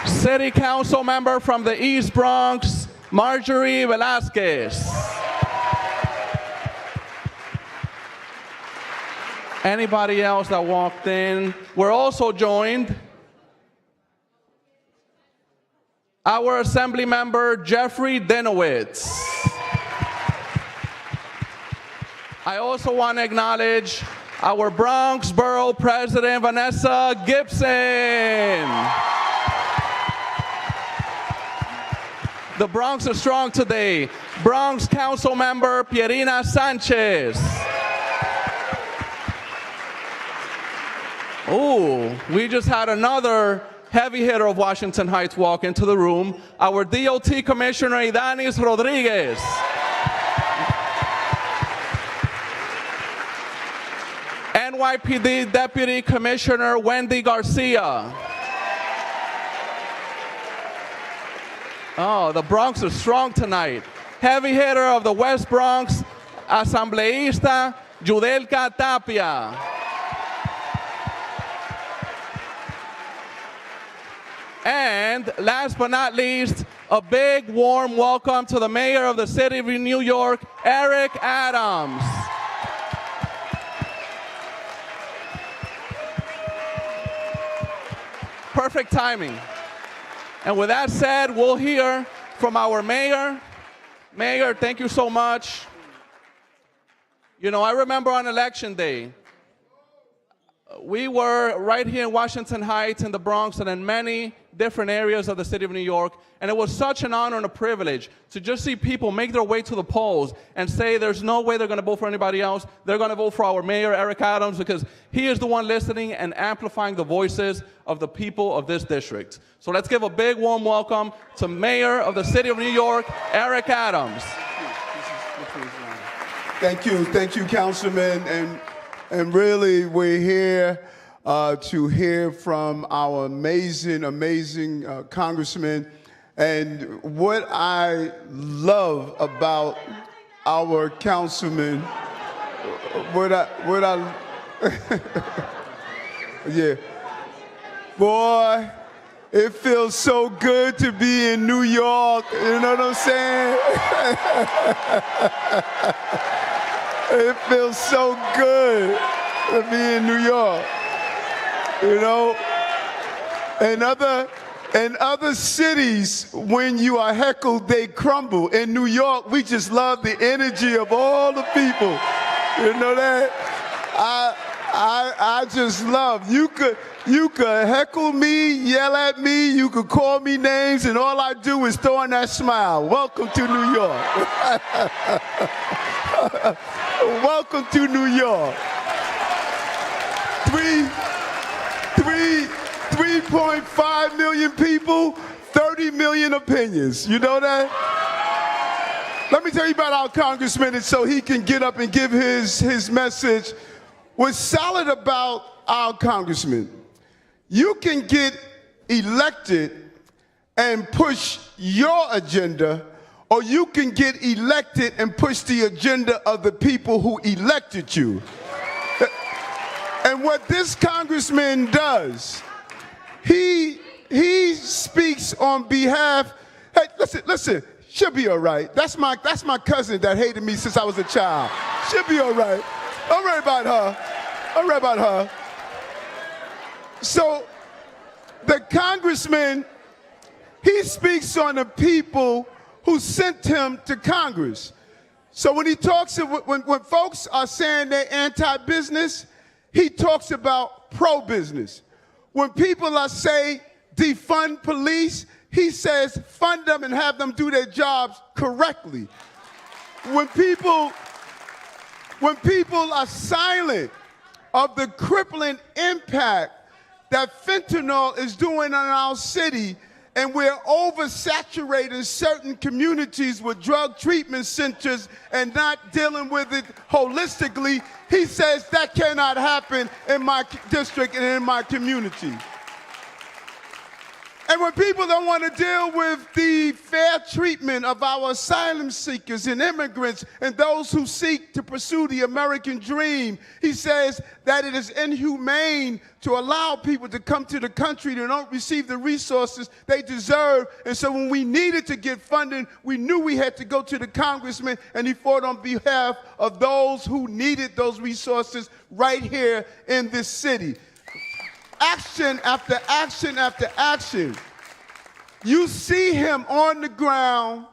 City Council member from the East Bronx, Marjorie Velasquez. Anybody else that walked in? We're also joined our Assembly member, Jeffrey Dinowitz. I also want to acknowledge our Bronx Borough President, Vanessa Gibson. The Bronx is strong today. Bronx Council member, Pierina Sanchez. Oh, we just had another heavy hitter of Washington Heights walk into the room, our DOT Commissioner, Idanis Rodriguez. NYPD Deputy Commissioner, Wendy Garcia. Oh, the Bronx is strong tonight. Heavy hitter of the West Bronx, Asambleísta, Yudelka Tapia. And last but not least, a big warm welcome to the Mayor of the City of New York, Eric Adams. Perfect timing. And with that said, we'll hear from our mayor. Mayor, thank you so much. You know, I remember on election day, we were right here in Washington Heights, in the Bronx, and in many different areas of the city of New York. And it was such an honor and a privilege to just see people make their way to the polls and say there's no way they're going to vote for anybody else. They're going to vote for our mayor, Eric Adams, because he is the one listening and amplifying the voices of the people of this district. So let's give a big warm welcome to Mayor of the city of New York, Eric Adams. Thank you, Councilman. And really, we're here to hear from our amazing congressman. And what I love about our councilman, yeah, boy, it feels so good to be in New York. You know what I'm saying? It feels so good to be in New York, you know. In other cities, when you are heckled, they crumble. In New York, we just love the energy of all the people. You know that? I just love. You could heckle me, yell at me, you could call me names, and all I do is throw in that smile. Welcome to New York. Welcome to New York. 3.5 million people, 30 million opinions. You know that? Let me tell you about our congressman, and so he can get up and give his message. What's solid about our congressman, you can get elected and push your agenda, or you can get elected and push the agenda of the people who elected you. And what this congressman does, he speaks on behalf. Hey, listen. She'll be all right. That's my cousin that hated me since I was a child. She'll be all right. Don't worry about her. Don't worry about her. So the congressman, he speaks on the people who sent him to Congress. So when he talks, when folks are saying they're anti-business, he talks about pro-business. When people are saying defund police, he says fund them and have them do their jobs correctly. When people are silent of the crippling impact that fentanyl is doing in our city, and we're oversaturating certain communities with drug treatment centers and not dealing with it holistically, he says that cannot happen in my district and in my community. And when people don't want to deal with the fair treatment of our asylum seekers and immigrants and those who seek to pursue the American dream, he says that it is inhumane to allow people to come to the country that don't receive the resources they deserve. And so when we needed to get funding, we knew we had to go to the congressman, and he fought on behalf of those who needed those resources right here in this city. Action after action after action. You see him on the ground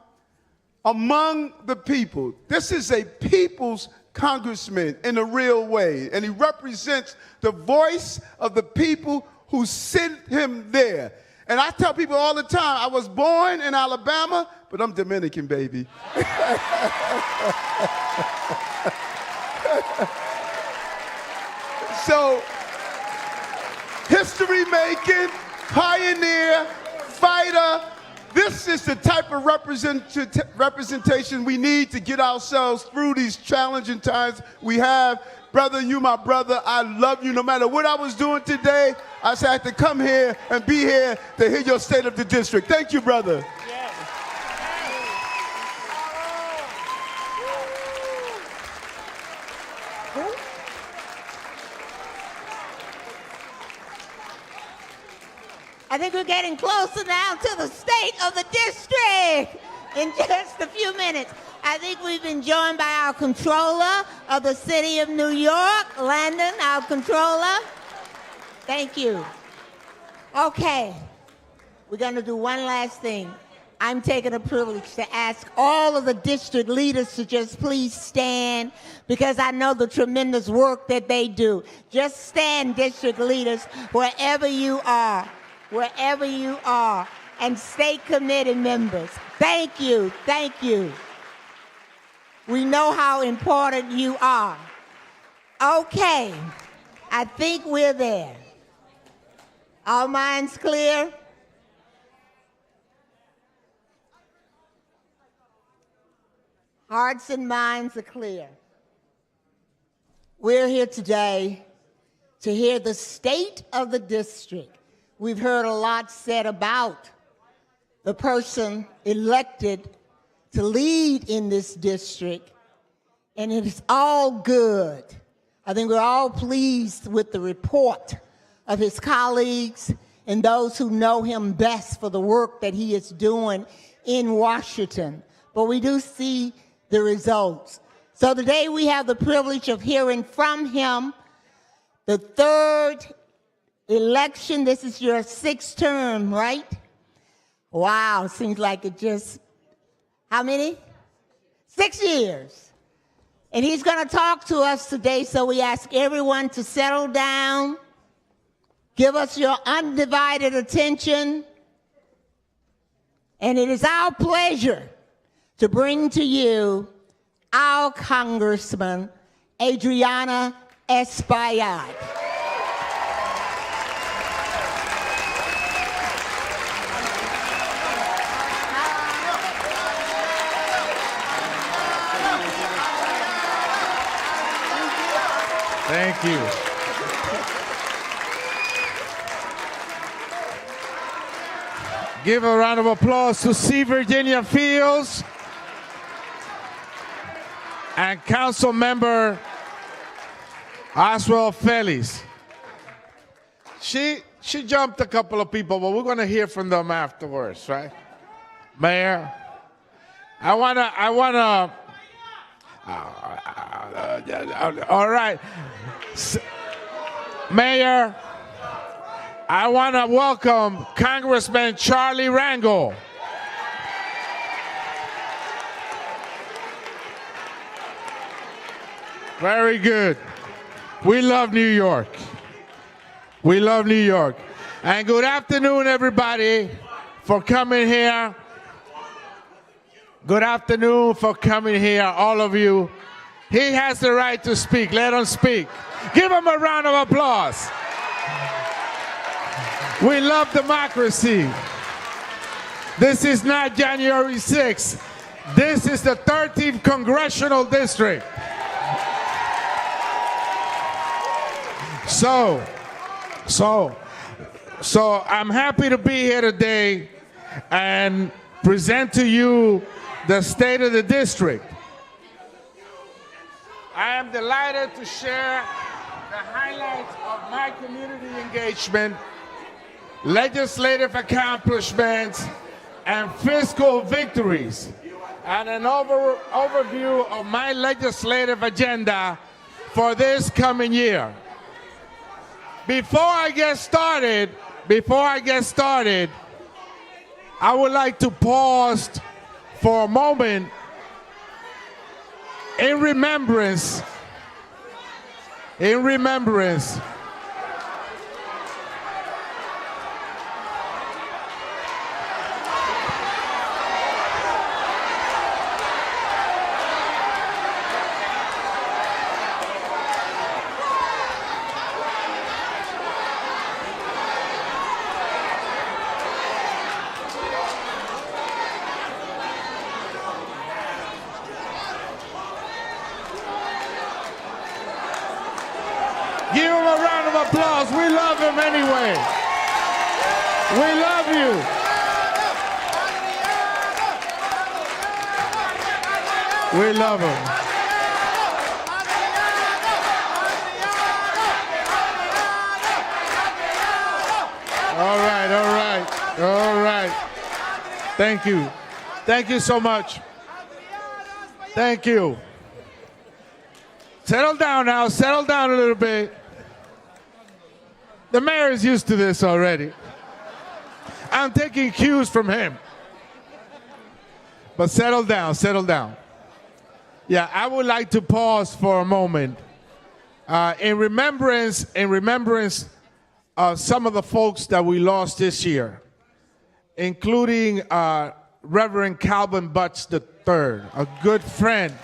among the people. This is a people's congressman in a real way, and he represents the voice of the people who sent him there. And I tell people all the time, I was born in Alabama, but I'm Dominican, baby. So, history-making, pioneer, fighter. This is the type of representation we need to get ourselves through these challenging times we have. Brother, you my brother. I love you. No matter what I was doing today, I just had to come here and be here to hear your state of the district. Thank you, brother. I think we're getting closer now to the state of the district in just a few minutes. I think we've been joined by our controller of the city of New York, Landon, our controller. Thank you. Okay, we're going to do one last thing. I'm taking the privilege to ask all of the district leaders to just please stand, because I know the tremendous work that they do. Just stand, district leaders, wherever you are. Wherever you are, and stay committed, members. Thank you, thank you. We know how important you are. Okay, I think we're there. All minds clear? Hearts and minds are clear. We're here today to hear the state of the district. We've heard a lot said about the person elected to lead in this district, and it is all good. I think we're all pleased with the report of his colleagues and those who know him best for the work that he is doing in Washington. But we do see the results. So today we have the privilege of hearing from him the third election. This is your sixth term, right? Wow, seems like it just, how many? 6 years. And he's going to talk to us today, so we ask everyone to settle down, give us your undivided attention, and it is our pleasure to bring to you our Congressman, Adriano Espaillat. Thank you. Give a round of applause to C. Virginia Fields and Council Member Oswald Felix. She jumped a couple of people, but we're going to hear from them afterwards, right? Mayor, I wanna. All right. Mayor, I want to welcome Congressman Charlie Rangel. Very good. We love New York. We love New York. And good afternoon, everybody, for coming here. Good afternoon for coming here, all of you. He has the right to speak. Let him speak. Give him a round of applause. We love democracy. This is not January 6th. This is the 13th Congressional District. So I'm happy to be here today and present to you the state of the district. I am delighted to share the highlights of my community engagement, legislative accomplishments, and fiscal victories, and an overview of my legislative agenda for this coming year. Before I get started, I would like to pause for a moment in remembrance Give him a round of applause. We love him anyway. We love you. We love him. All right. Thank you. Thank you so much. Thank you. Settle down now. Settle down a little bit. The mayor is used to this already. I'm taking cues from him. But settle down. Yeah, I would like to pause for a moment in remembrance of some of the folks that we lost this year, including Reverend Calvin Butts III, a good friend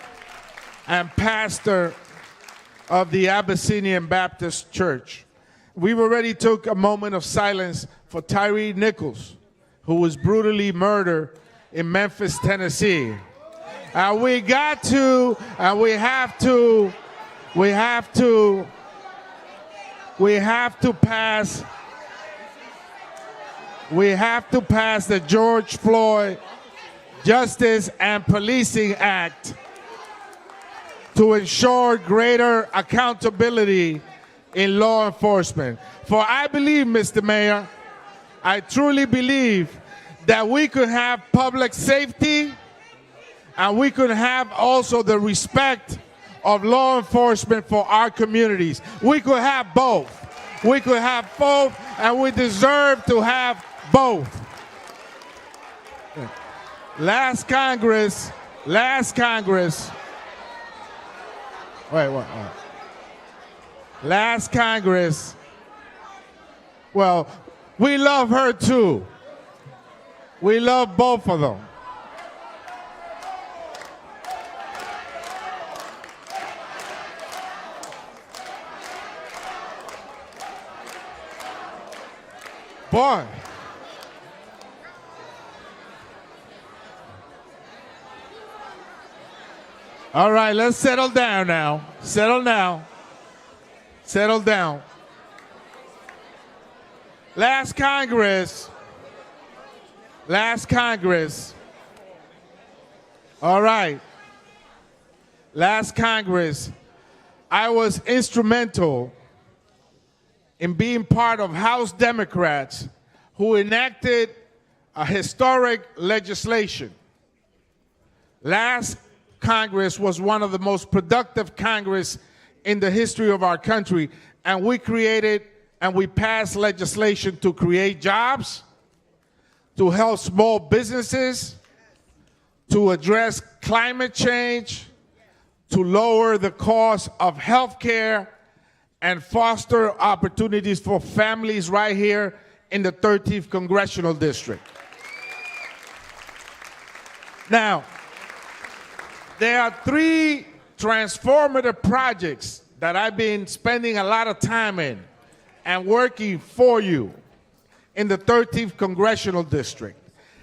and pastor of the Abyssinian Baptist Church. We've already took a moment of silence for Tyree Nichols, who was brutally murdered in Memphis, Tennessee. And we have to pass the George Floyd Justice and Policing Act to ensure greater accountability in law enforcement. For I believe, Mr. Mayor, I truly believe that we could have public safety and we could have also the respect of law enforcement for our communities. We could have both. And we deserve to have both. Last Congress, Wait. Last Congress, well, we love her too. We love both of them. Boy. All right, let's settle down now. Settle down. Settle down. Last Congress. All right. Last Congress, I was instrumental in being part of House Democrats who enacted a historic legislation. Last Congress was one of the most productive Congress in the history of our country, and we created and we passed legislation to create jobs, to help small businesses, to address climate change, to lower the cost of health care, and foster opportunities for families right here in the 13th Congressional District. Now, there are 3 transformative projects that I've been spending a lot of time in and working for you in the 13th Congressional District.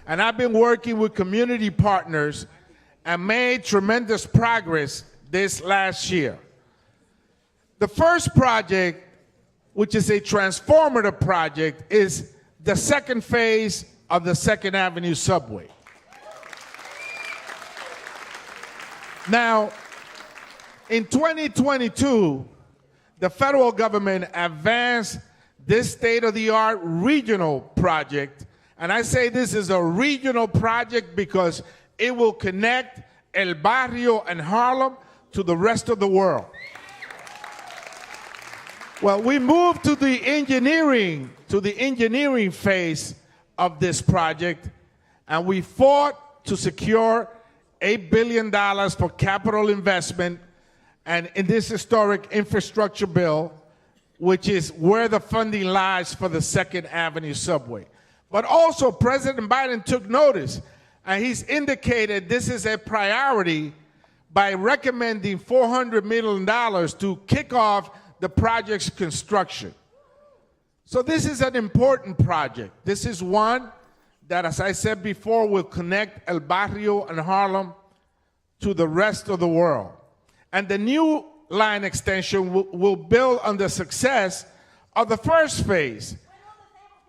And I've been working with community partners and made tremendous progress this last year. The first project, which is a transformative project, is the second phase of the 2nd Avenue subway. Now, in 2022, the federal government advanced this state-of-the-art regional project, and I say this is a regional project because it will connect El Barrio and Harlem to the rest of the world. Well, we moved to the engineering phase of this project, and we fought to secure $8 billion for capital investment and in this historic infrastructure bill, which is where the funding lies for the 2nd Avenue subway. But also, President Biden took notice, and he's indicated this is a priority by recommending $400 million to kick off the project's construction. So this is an important project. This is one that, as I said before, will connect El Barrio and Harlem to the rest of the world. And the new line extension will build on the success of the first phase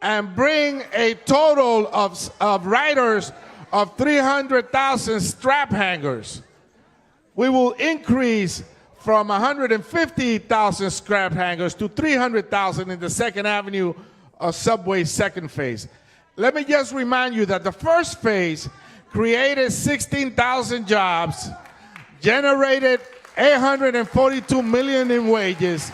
and bring a total of riders of 300,000 strap hangers. We will increase from 150,000 strap hangers to 300,000 in the 2nd Avenue subway second phase. Let me just remind you that the first phase created 16,000 jobs, generated $842 million in wages,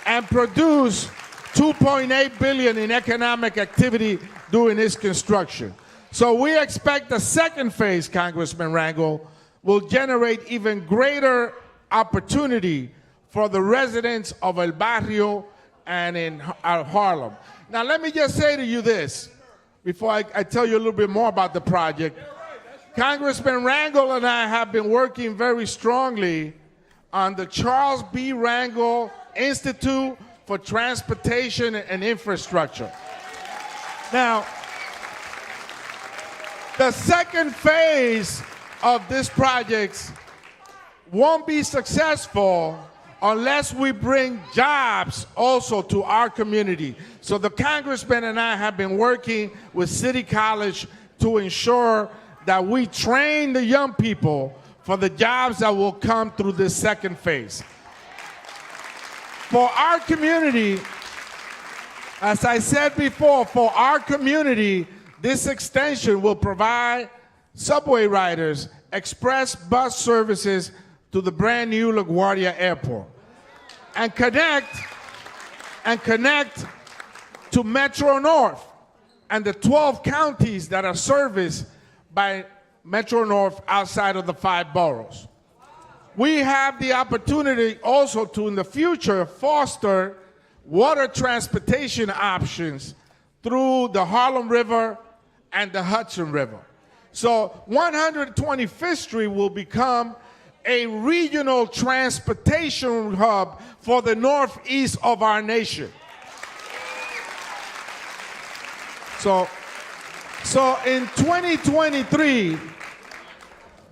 and produced $2.8 billion in economic activity during its construction. So we expect the second phase, Congressman Rangel, will generate even greater opportunity for the residents of El Barrio and in Harlem. Now, let me just say to you this, before I tell you a little bit more about the project. Congressman Rangel and I have been working very strongly on the Charles B. Rangel Institute for Transportation and Infrastructure. Now, the second phase of this project won't be successful unless we bring jobs also to our community. So the congressman and I have been working with City College to ensure that we train the young people for the jobs that will come through this second phase. For our community, as I said before, for our community, this extension will provide subway riders express bus services to the brand new LaGuardia Airport and connect to Metro North and the 12 counties that are serviced by Metro North outside of the 5 boroughs. we have the opportunity also to, in the future, foster water transportation options through the Harlem River and the Hudson River. So 125th Street will become a regional transportation hub for the northeast of our nation. So in 2023,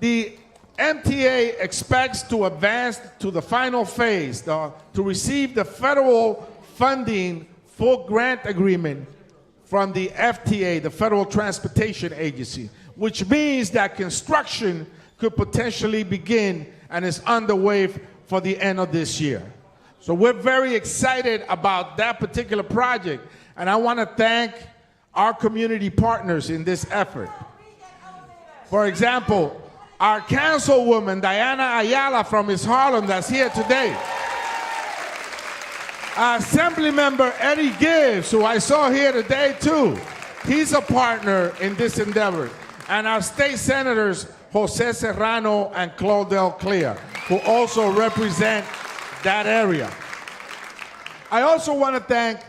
the MTA expects to advance to the final phase to receive the federal funding full grant agreement from the FTA, the Federal Transportation Agency, which means that construction could potentially begin and is underway for the end of this year. So we're very excited about that particular project, and I want to thank our community partners in this effort. For example, our councilwoman, Diana Ayala from East Harlem, that's here today. Our Assembly member, Eddie Gibbs, who I saw here today too. He's a partner in this endeavor. And our state senators, Jose Serrano and Claudel Clear, who also represent that area. I also want to thank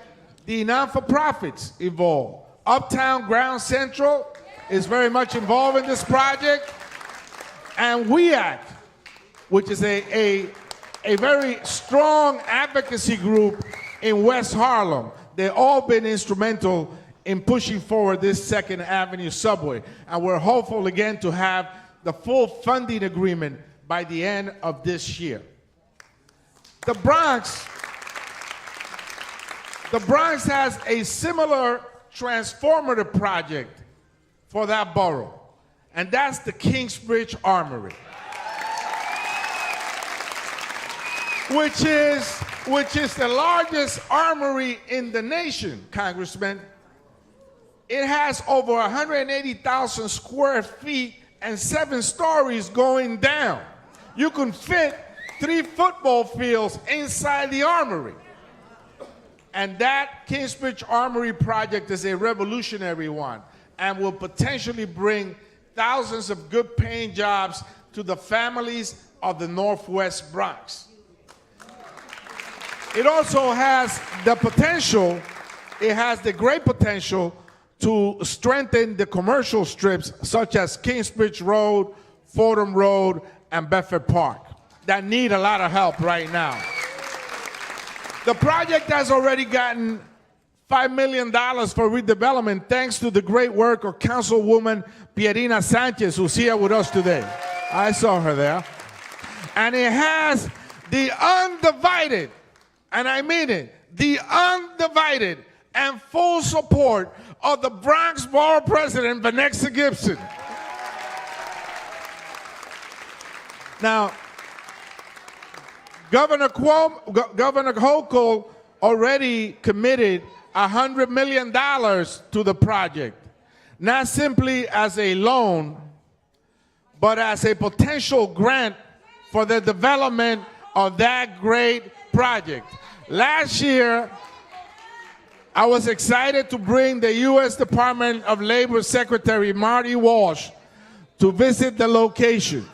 the non-for-profits involved. Uptown Ground Central is very much involved in this project. And WEAC, which is a very strong advocacy group in West Harlem. They've all been instrumental in pushing forward this Second Avenue subway. And we're hopeful again to have the full funding agreement by the end of this year. The Bronx has a similar transformative project for that borough, and that's the Kingsbridge Armory, which is the largest armory in the nation, Congressman. It has over 180,000 square feet and 7 stories going down. You can fit 3 football fields inside the armory. And that Kingsbridge Armory project is a revolutionary one and will potentially bring thousands of good paying jobs to the families of the Northwest Bronx. It also has the potential, it has the great potential to strengthen the commercial strips such as Kingsbridge Road, Fordham Road, and Bedford Park that need a lot of help right now. The project has already gotten $5 million for redevelopment thanks to the great work of Councilwoman Pierina Sanchez, who's here with us today. I saw her there. And it has the undivided, and I mean it, the undivided and full support of the Bronx Borough President, Vanessa Gibson. Now, Governor Hochul already committed $100 million to the project, not simply as a loan, but as a potential grant for the development of that great project. Last year, I was excited to bring the U.S. Department of Labor Secretary Marty Walsh to visit the location.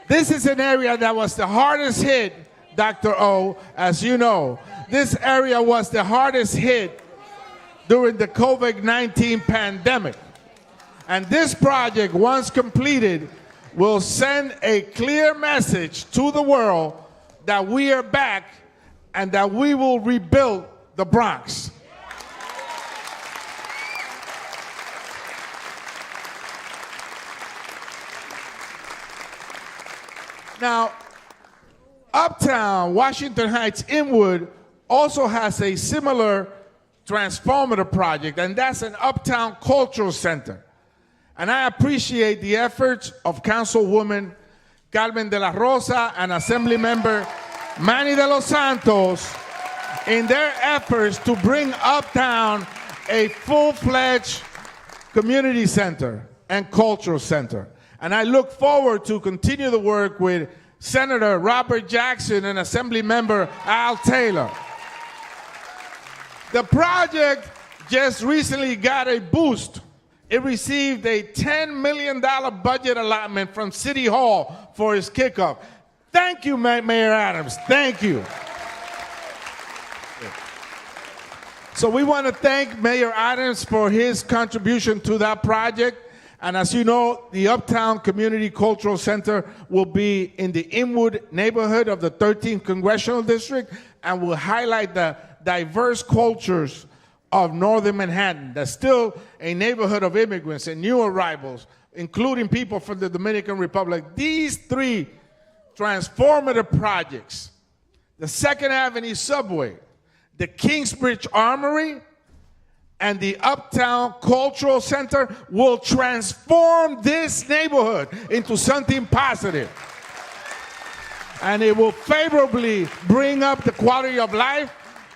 This is an area that was the hardest hit, Dr. O, as you know. This area was the hardest hit during the COVID-19 pandemic. And this project, once completed, will send a clear message to the world that we are back and that we will rebuild the Bronx. Now, Uptown, Washington Heights, Inwood also has a similar transformative project, and that's an Uptown Cultural Center. And I appreciate the efforts of Councilwoman Carmen de la Rosa and Assemblymember Manny de los Santos in their efforts to bring Uptown a full-fledged community center and cultural center. And I look forward to continue the work with Senator Robert Jackson and Assemblymember Al Taylor. The project just recently got a boost It received a $10 million budget allotment from City Hall for its kickoff. Thank you, Mayor Adams. Thank you. So we want to thank Mayor Adams for his contribution to that project. And as you know, the Uptown Community Cultural Center will be in the Inwood neighborhood of the 13th Congressional District and will highlight the diverse cultures of Northern Manhattan. That's still a neighborhood of immigrants and new arrivals, including people from the Dominican Republic. These three transformative projects, the 2nd Avenue Subway, the Kingsbridge Armory, and the Uptown Cultural Center will transform this neighborhood into something positive. And it will favorably bring up the quality of life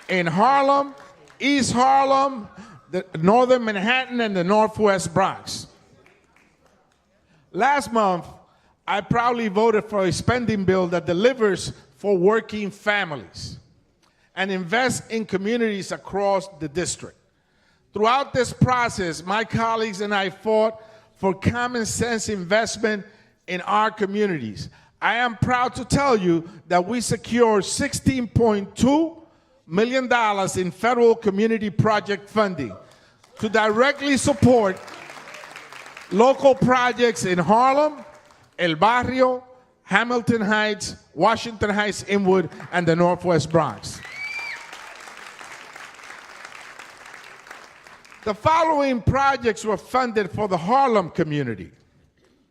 in Harlem, East Harlem, the Northern Manhattan, and the Northwest Bronx. Last month, I proudly voted for a spending bill that delivers for working families and invests in communities across the district. Throughout this process, my colleagues and I fought for common sense investment in our communities. I am proud to tell you that we secured $16.2 million in federal community project funding to directly support local projects in Harlem, El Barrio, Hamilton Heights, Washington Heights, Inwood, and the Northwest Bronx. The following projects were funded for the Harlem community.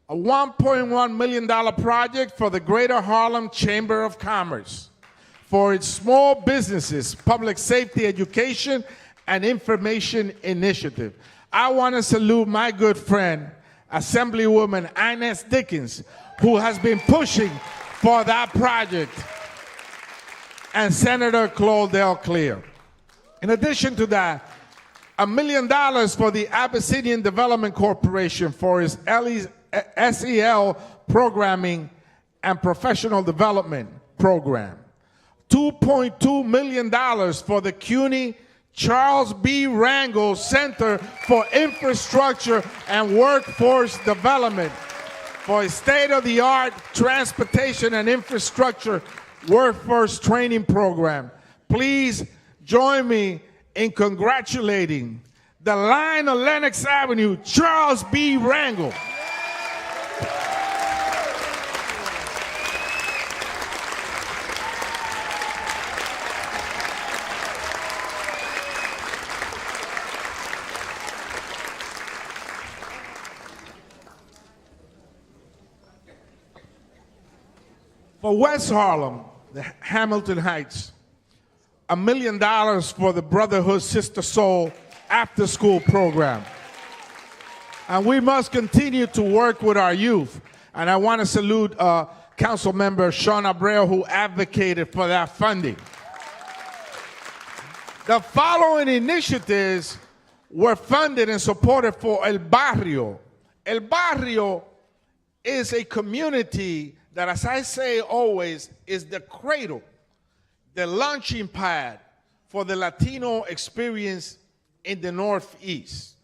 A $1.1 million project for the Greater Harlem Chamber of Commerce for its small businesses, public safety education, and information initiative. I want to salute my good friend, Assemblywoman Inez Dickens, who has been pushing for that project, and Senator Claudel Clear. In addition to that, $1 million for the Abyssinian Development Corporation for its SEL programming and professional development program. $2.2 million for the CUNY Charles B. Rangel Center for Infrastructure and Workforce Development for a state-of-the-art transportation and infrastructure workforce training program. Please join me in congratulating the line of Lenox Avenue, Charles B. Rangel. For West Harlem, the Hamilton Heights, $1 million for the Brotherhood Sister Soul after-school program. And we must continue to work with our youth. And I want to salute Council Member Sean Abreu, who advocated for that funding. The following initiatives were funded and supported for El Barrio. El Barrio is a community that, as I say always, is the cradle, the launching pad for the Latino experience in the Northeast.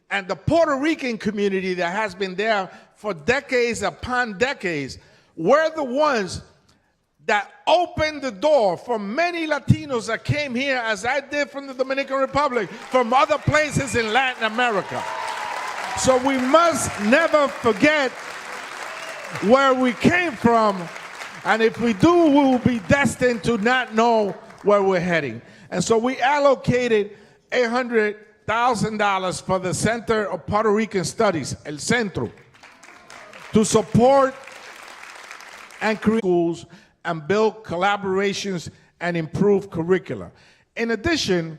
And the Puerto Rican community that has been there for decades upon decades were the ones that opened the door for many Latinos that came here, as I did from the Dominican Republic, from other places in Latin America. So we must never forget where we came from, and if we do, we will be destined to not know where we're heading. And so we allocated $800,000 for the Center of Puerto Rican Studies, El Centro, to support and create schools and build collaborations and improve curricula. In addition,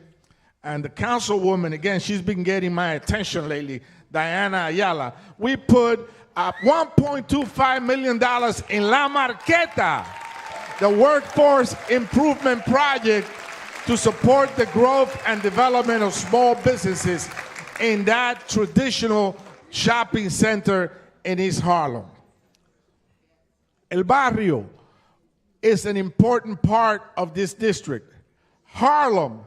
and the councilwoman, again, she's been getting my attention lately, Diana Ayala, we put $1.25 million in La Marqueta, the workforce improvement project to support the growth and development of small businesses in that traditional shopping center in East Harlem. El Barrio is an important part of this district. Harlem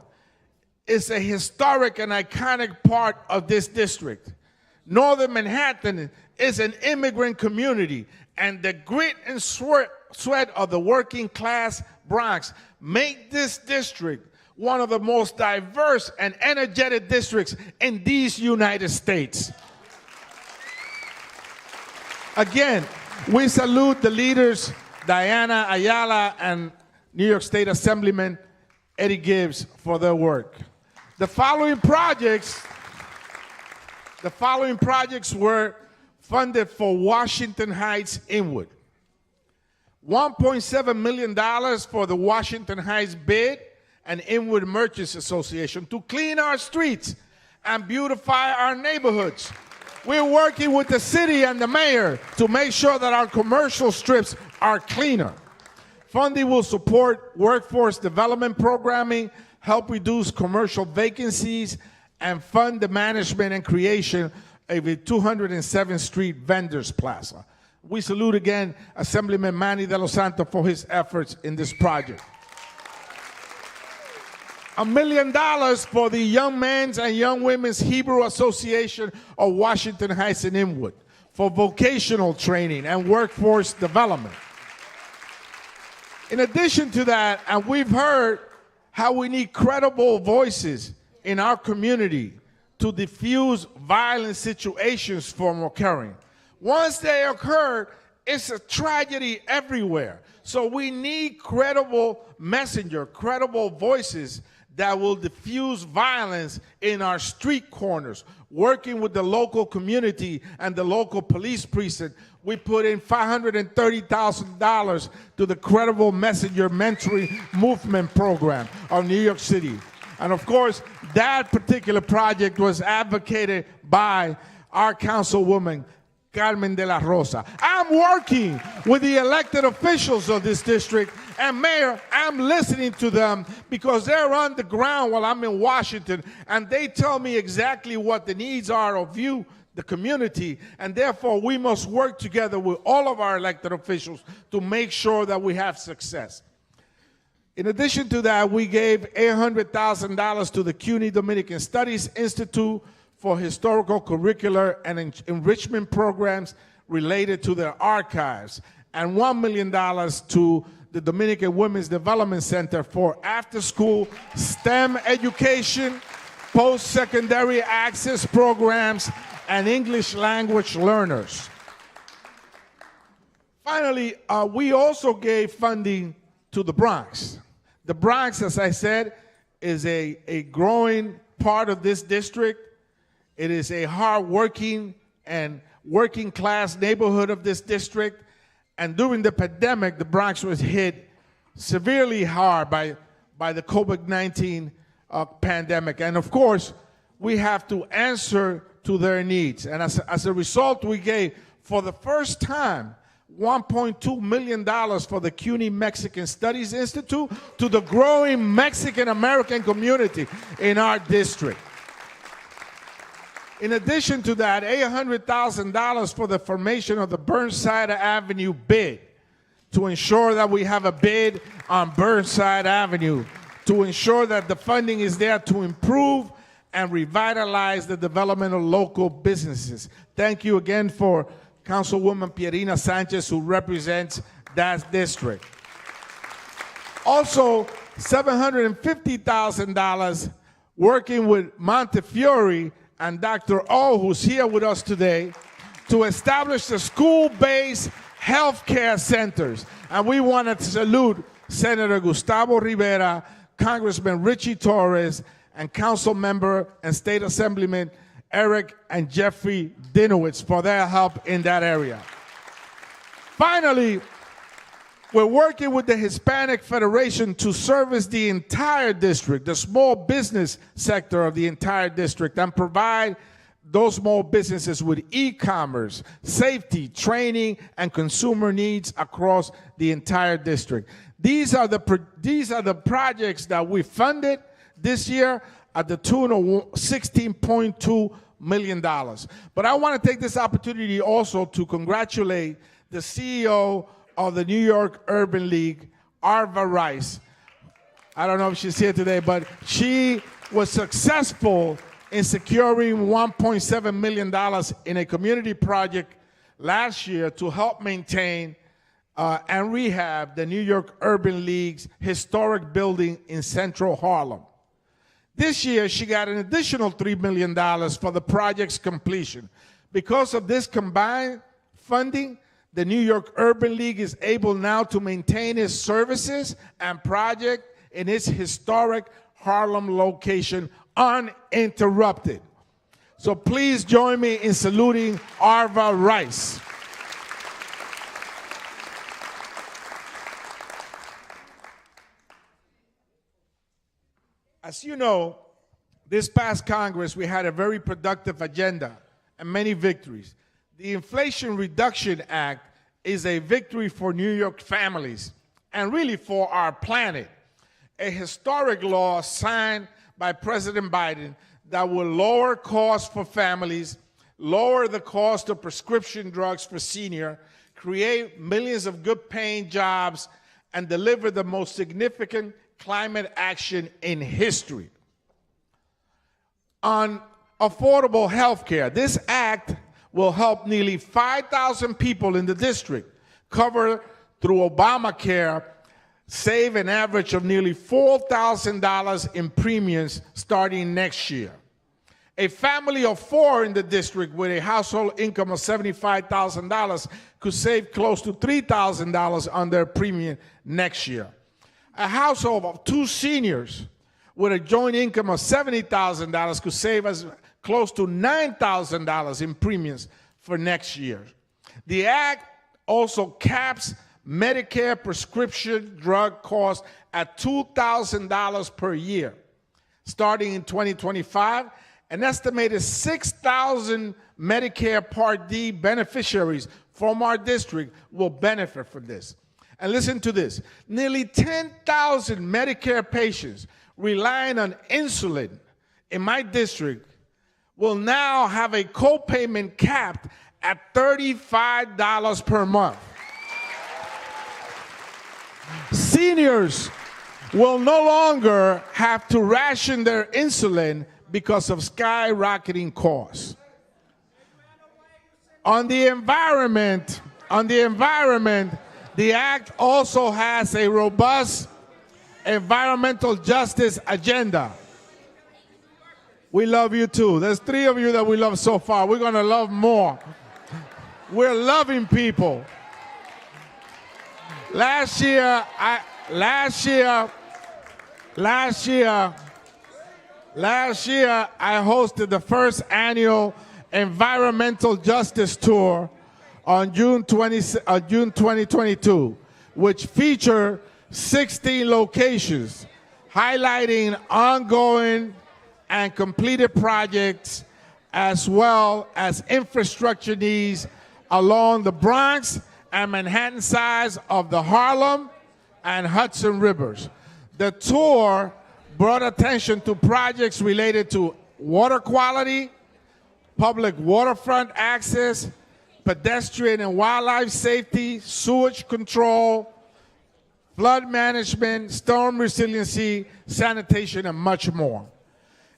is a historic and iconic part of this district. Northern Manhattan is an immigrant community, and the grit and sweat of the working class Bronx make this district one of the most diverse and energetic districts in these United States. Again, we salute the leaders, Diana Ayala and New York State Assemblyman Eddie Gibbs, for their work. The following projects were funded for Washington Heights Inwood. $1.7 million for the Washington Heights Bid and Inwood Merchants Association to clean our streets and beautify our neighborhoods. We're working with the city and the mayor to make sure that our commercial strips are cleaner. Funding will support workforce development programming, help reduce commercial vacancies, and fund the management and creation of a 207th Street Vendors Plaza. We salute again Assemblyman Manny De Los Santos for his efforts in this project. $1 million for the Young Men's and Young Women's Hebrew Association of Washington Heights and Inwood for vocational training and workforce development. In addition to that, and we've heard how we need credible voices in our community to diffuse violent situations from occurring. Once they occur, it's a tragedy everywhere. So we need credible messenger, credible voices that will diffuse violence in our street corners. Working with the local community and the local police precinct, we put in $530,000 to the Credible Messenger Mentoring Movement Program of New York City. And of course, that particular project was advocated by our councilwoman, Carmen de la Rosa. I'm working with the elected officials of this district, and Mayor, I'm listening to them because they're on the ground while I'm in Washington, and they tell me exactly what the needs are of you, the community, and therefore we must work together with all of our elected officials to make sure that we have success. In addition to that, we gave $800,000 to the CUNY Dominican Studies Institute for historical curricular and enrichment programs related to their archives, and $1 million to the Dominican Women's Development Center for after-school STEM education, post-secondary access programs, and English language learners. Finally, we also gave funding to the Bronx. The Bronx, as I said, is a growing part of this district. It is a hard-working and working-class neighborhood of this district. And during the pandemic, the Bronx was hit severely hard by the COVID-19 pandemic. And of course, we have to answer to their needs. And as a result, we gave, for the first time, $1.2 million for the CUNY Mexican Studies Institute to the growing Mexican-American community in our district. In addition to that, $800,000 for the formation of the Burnside Avenue bid to ensure that we have a bid on Burnside Avenue, to ensure that the funding is there to improve and revitalize the development of local businesses. Thank you again for Councilwoman Pierina Sanchez, who represents that district. Also, $750,000 working with Montefiore and Dr. O, who's here with us today, to establish the school-based healthcare centers. And we want to salute Senator Gustavo Rivera, Congressman Richie Torres, and Council Member and State Assemblyman Eric and Jeffrey Dinowitz for their help in that area. Finally, we're working with the Hispanic Federation to service the entire district, the small business sector of the entire district, and provide those small businesses with e-commerce, safety, training, and consumer needs across the entire district. These are the projects that we funded this year at the tune of $16.2 million. But I want to take this opportunity also to congratulate the CEO of the New York Urban League, Arva Rice. I don't know if she's here today, but she was successful in securing $1.7 million in a community project last year to help maintain and rehab the New York Urban League's historic building in central Harlem. This year, she got an additional $3 million for the project's completion. Because of this combined funding, the New York Urban League is able now to maintain its services and project in its historic Harlem location uninterrupted. So please join me in saluting Arva Rice. As you know, this past Congress, we had a very productive agenda and many victories. The Inflation Reduction Act is a victory for New York families and really for our planet. A historic law signed by President Biden that will lower costs for families, lower the cost of prescription drugs for seniors, create millions of good-paying jobs, and deliver the most significant climate action in history. On affordable health care, this act will help nearly 5,000 people in the district cover through Obamacare, save an average of nearly $4,000 in premiums starting next year. A family of 4 in the district with a household income of $75,000 could save close to $3,000 on their premium next year. A household of 2 seniors with a joint income of $70,000 could save us close to $9,000 in premiums for next year. The act also caps Medicare prescription drug costs at $2,000 per year. Starting in 2025, an estimated 6,000 Medicare Part D beneficiaries from our district will benefit from this. And listen to this, nearly 10,000 Medicare patients relying on insulin in my district will now have a copayment capped at $35 per month. Seniors will no longer have to ration their insulin because of skyrocketing costs. On the environment, the act also has a robust environmental justice agenda. We love you too. There's 3 of you that we love so far. We're going to love more. We're loving people. Last year, I hosted the first annual Environmental Justice Tour on June 2022, which featured 16 locations, highlighting ongoing and completed projects as well as infrastructure needs along the Bronx and Manhattan sides of the Harlem and Hudson rivers. The tour brought attention to projects related to water quality, public waterfront access, pedestrian and wildlife safety, sewage control, flood management, storm resiliency, sanitation, and much more.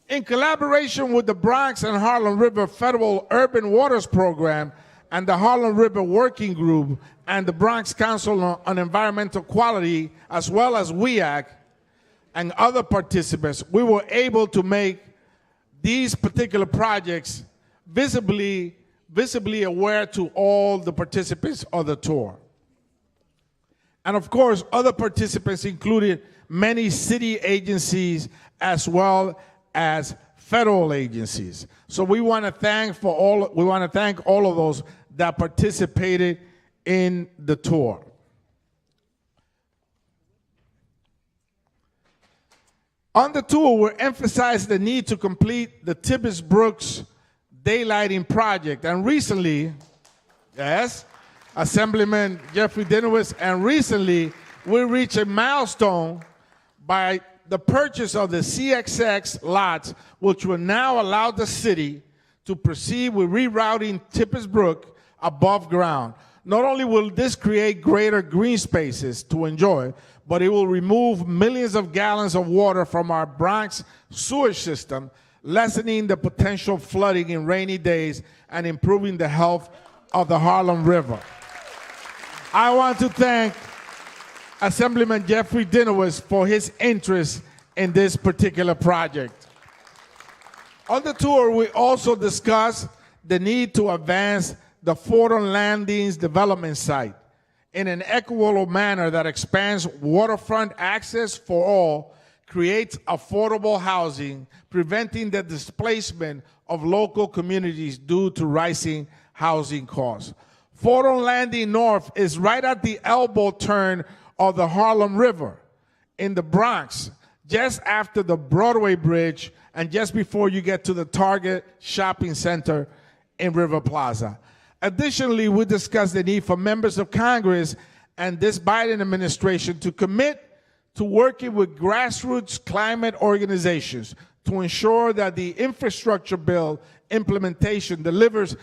In collaboration with the Bronx and Harlem River Federal Urban Waters Program and the Harlem River Working Group and the Bronx Council on Environmental Quality, as well as WEAC and other participants, we were able to make these particular projects visibly aware to all the participants of the tour. And of course, other participants included many city agencies as well as federal agencies. So we want to thank all of those that participated in the tour. On the tour, we emphasized the need to complete the Tibbetts Brooks daylighting project. And recently, yes, Assemblyman Jeffrey Dinowitz, and recently we reached a milestone by the purchase of the CXX lots, which will now allow the city to proceed with rerouting Tibbetts Brook above ground. Not only will this create greater green spaces to enjoy, but it will remove millions of gallons of water from our Bronx sewage system, lessening the potential flooding in rainy days, and improving the health of the Harlem River. I want to thank Assemblyman Jeffrey Dinowitz for his interest in this particular project. On the tour, we also discussed the need to advance the Fordham Landings development site in an equitable manner that expands waterfront access for all, creates affordable housing, preventing the displacement of local communities due to rising housing costs. Fordham Landing North is right at the elbow turn of the Harlem River in the Bronx, just after the Broadway Bridge and just before you get to the Target shopping center in River Plaza. Additionally, we discussed the need for members of Congress and this Biden administration to commit to working with grassroots climate organizations to ensure that the infrastructure bill implementation delivers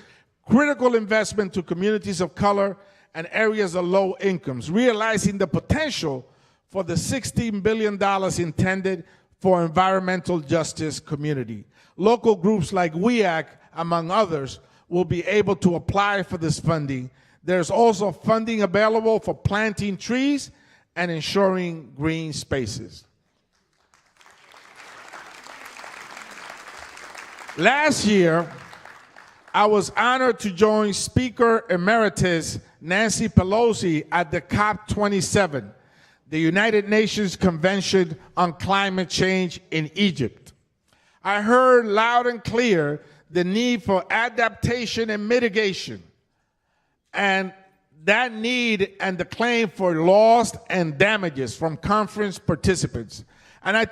critical investment to communities of color and areas of low incomes, realizing the potential for the $16 billion intended for environmental justice community. Local groups like WEAC, among others, will be able to apply for this funding. There's also funding available for planting trees and ensuring green spaces. Last year, I was honored to join Speaker Emeritus Nancy Pelosi at the COP27, the United Nations Convention on Climate Change in Egypt. I heard loud and clear the need for adaptation and mitigation, and that need and the claim for loss and damages from conference participants. And I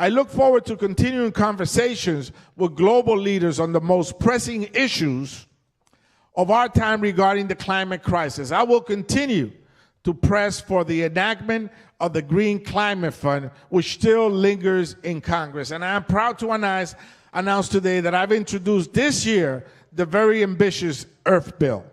look forward to continuing conversations with global leaders on the most pressing issues of our time regarding the climate crisis. I will continue to press for the enactment of the Green Climate Fund, which still lingers in Congress. And I am proud to announce today that I've introduced this year the very ambitious Earth Bill.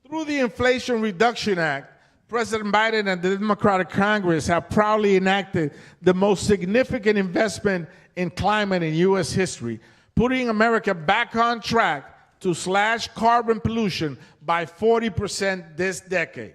Through the Inflation Reduction Act, President Biden and the Democratic Congress have proudly enacted the most significant investment in climate in U.S. history, putting America back on track to slash carbon pollution by 40% this decade.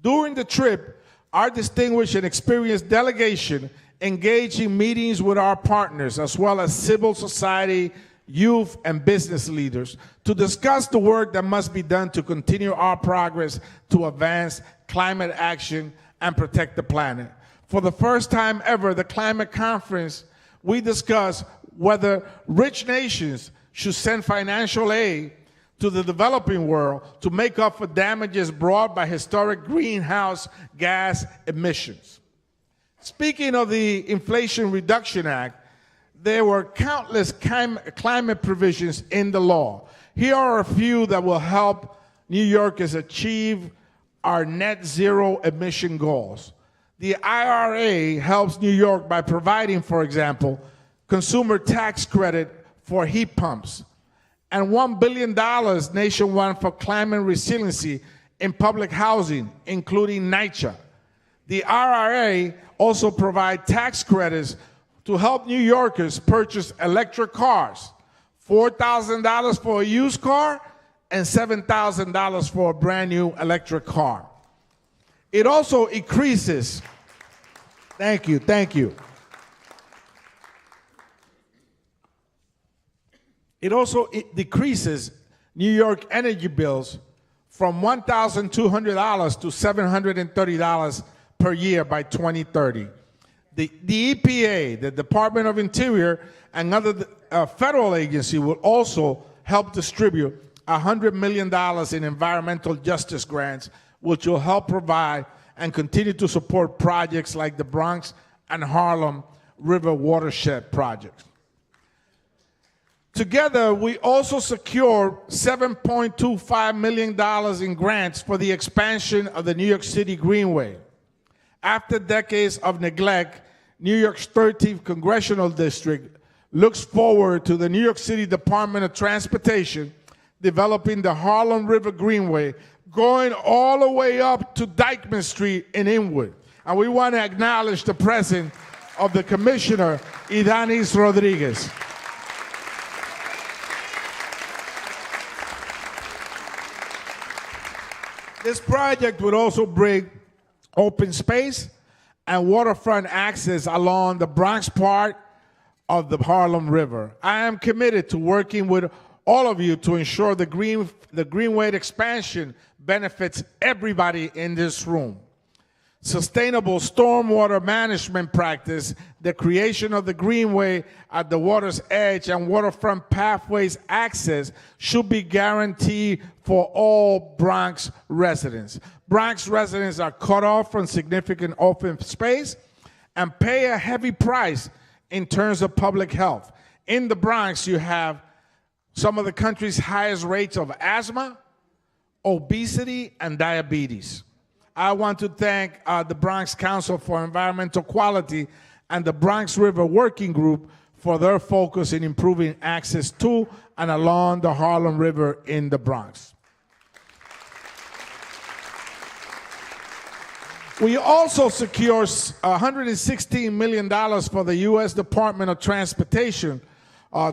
During the trip, our distinguished and experienced delegation engaged in meetings with our partners, as well as civil society, youth, and business leaders, to discuss the work that must be done to continue our progress to advance climate action and protect the planet. For the first time ever, the climate conference, we discussed whether rich nations should send financial aid to the developing world to make up for damages brought by historic greenhouse gas emissions. Speaking of the Inflation Reduction Act, there were countless climate provisions in the law. Here are a few that will help New Yorkers achieve our net zero emission goals. The IRA helps New York by providing, for example, consumer tax credit for heat pumps, and $1 billion nationwide for climate resiliency in public housing, including NYCHA. The IRA also provides tax credits to help New Yorkers purchase electric cars, $4,000 for a used car and $7,000 for a brand new electric car. It also increases, thank you. It decreases New York energy bills from $1,200 to $730 per year by 2030. The EPA, the Department of Interior, and other federal agencies will also help distribute $100 million in environmental justice grants, which will help provide and continue to support projects like the Bronx and Harlem River watershed projects. Together, we also secured $7.25 million in grants for the expansion of the New York City Greenway. After decades of neglect, New York's 13th Congressional District looks forward to the New York City Department of Transportation developing the Harlem River Greenway, going all the way up to Dyckman Street in Inwood. And we want to acknowledge the presence of the Commissioner, Idanis Rodriguez. This project would also bring open space and waterfront access along the Bronx part of the Harlem River. I am committed to working with all of you to ensure the Greenway expansion benefits everybody in this room. Sustainable stormwater management practice, the creation of the Greenway at the water's edge, and waterfront pathways access should be guaranteed for all Bronx residents. Bronx residents are cut off from significant open space and pay a heavy price in terms of public health. In the Bronx, you have some of the country's highest rates of asthma, obesity, and diabetes. I want to thank the Bronx Council for Environmental Quality and the Bronx River Working Group for their focus in improving access to and along the Harlem River in the Bronx. We also secured $116 million for the U.S. Department of Transportation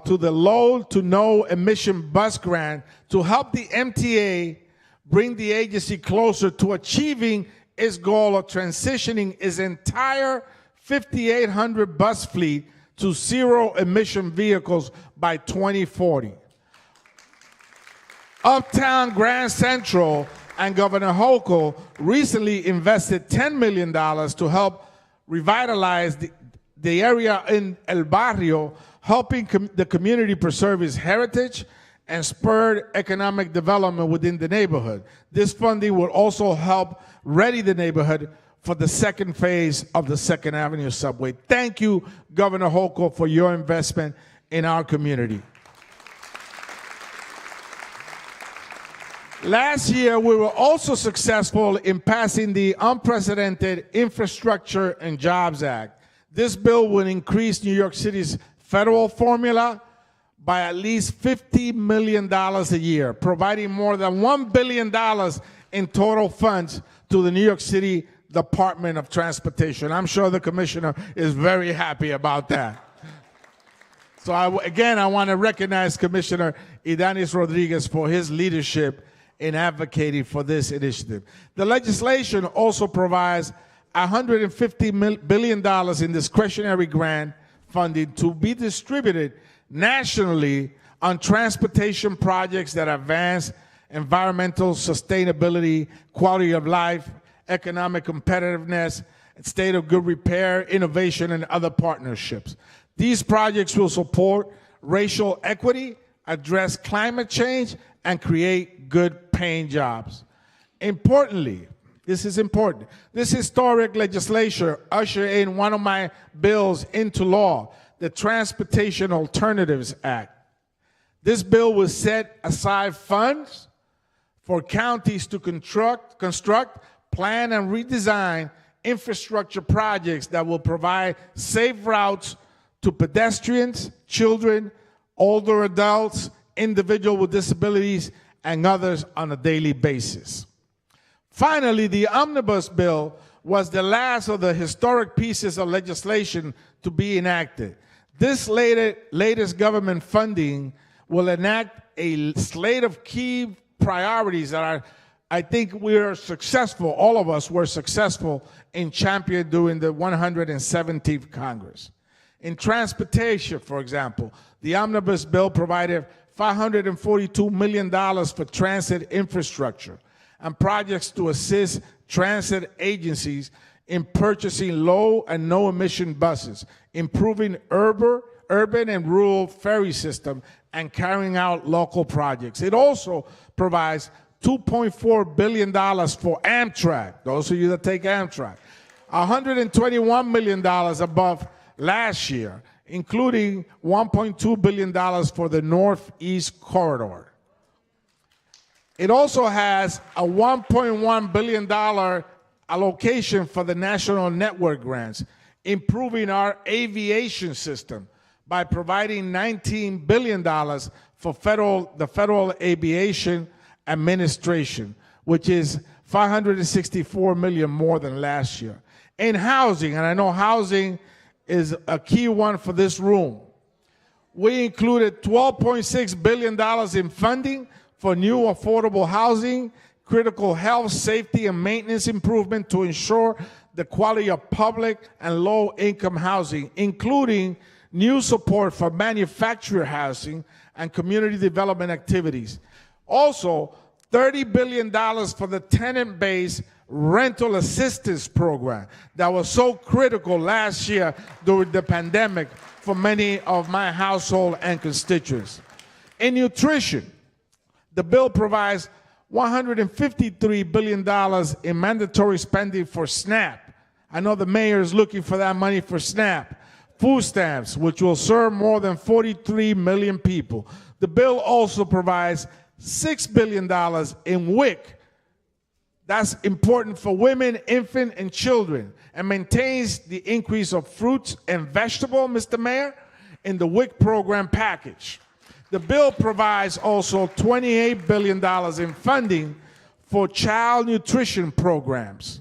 to the low to no emission bus grant to help the MTA bring the agency closer to achieving its goal of transitioning its entire 5,800 bus fleet to zero-emission vehicles by 2040. Uptown Grand Central and Governor Hochul recently invested $10 million to help revitalize the area in El Barrio, helping the community preserve its heritage and spurred economic development within the neighborhood. This funding will also help ready the neighborhood for the second phase of the 2nd Avenue subway. Thank you, Governor Hochul, for your investment in our community. Last year, we were also successful in passing the unprecedented Infrastructure and Jobs Act. This bill will increase New York City's federal formula by at least $50 million a year, providing more than $1 billion in total funds to the New York City Department of Transportation. I'm sure the commissioner is very happy about that. So I want to recognize Commissioner Idanis Rodriguez for his leadership in advocating for this initiative. The legislation also provides $150 billion in discretionary grant funding to be distributed nationally on transportation projects that advance environmental sustainability, quality of life, economic competitiveness, state of good repair, innovation, and other partnerships. These projects will support racial equity, address climate change, and create good-paying jobs. Importantly, this is important, this historic legislation ushered in one of my bills into law, the Transportation Alternatives Act. This bill will set aside funds for counties to construct, plan, and redesign infrastructure projects that will provide safe routes to pedestrians, children, older adults, individuals with disabilities, and others on a daily basis. Finally, the omnibus bill was the last of the historic pieces of legislation to be enacted. This latest government funding will enact a slate of key priorities that I think we are successful, all of us were successful in championing during the 117th Congress. In transportation, for example, the omnibus bill provided $542 million for transit infrastructure and projects to assist transit agencies in purchasing low and no emission buses, improving urban and rural ferry system, and carrying out local projects. It also provides $2.4 billion for Amtrak, those of you that take Amtrak, $121 million above last year, including $1.2 billion for the Northeast Corridor. It also has a $1.1 billion allocation for the National Network grants, improving our aviation system by providing $19 billion for the Federal Aviation Administration, which is $564 million more than last year. In housing, and I know housing is a key one for this room, we included $12.6 billion in funding for new affordable housing, critical health, safety, and maintenance improvement to ensure the quality of public and low-income housing, including new support for manufactured housing and community development activities. Also, $30 billion for the tenant-based rental assistance program that was so critical last year during the pandemic for many of my household and constituents. In nutrition, the bill provides $153 billion in mandatory spending for SNAP. I know the mayor is looking for that money for SNAP. Food stamps, which will serve more than 43 million people. The bill also provides $6 billion in WIC. That's important for women, infants, and children, and maintains the increase of fruits and vegetables, Mr. Mayor, in the WIC program package. The bill provides also $28 billion in funding for child nutrition programs,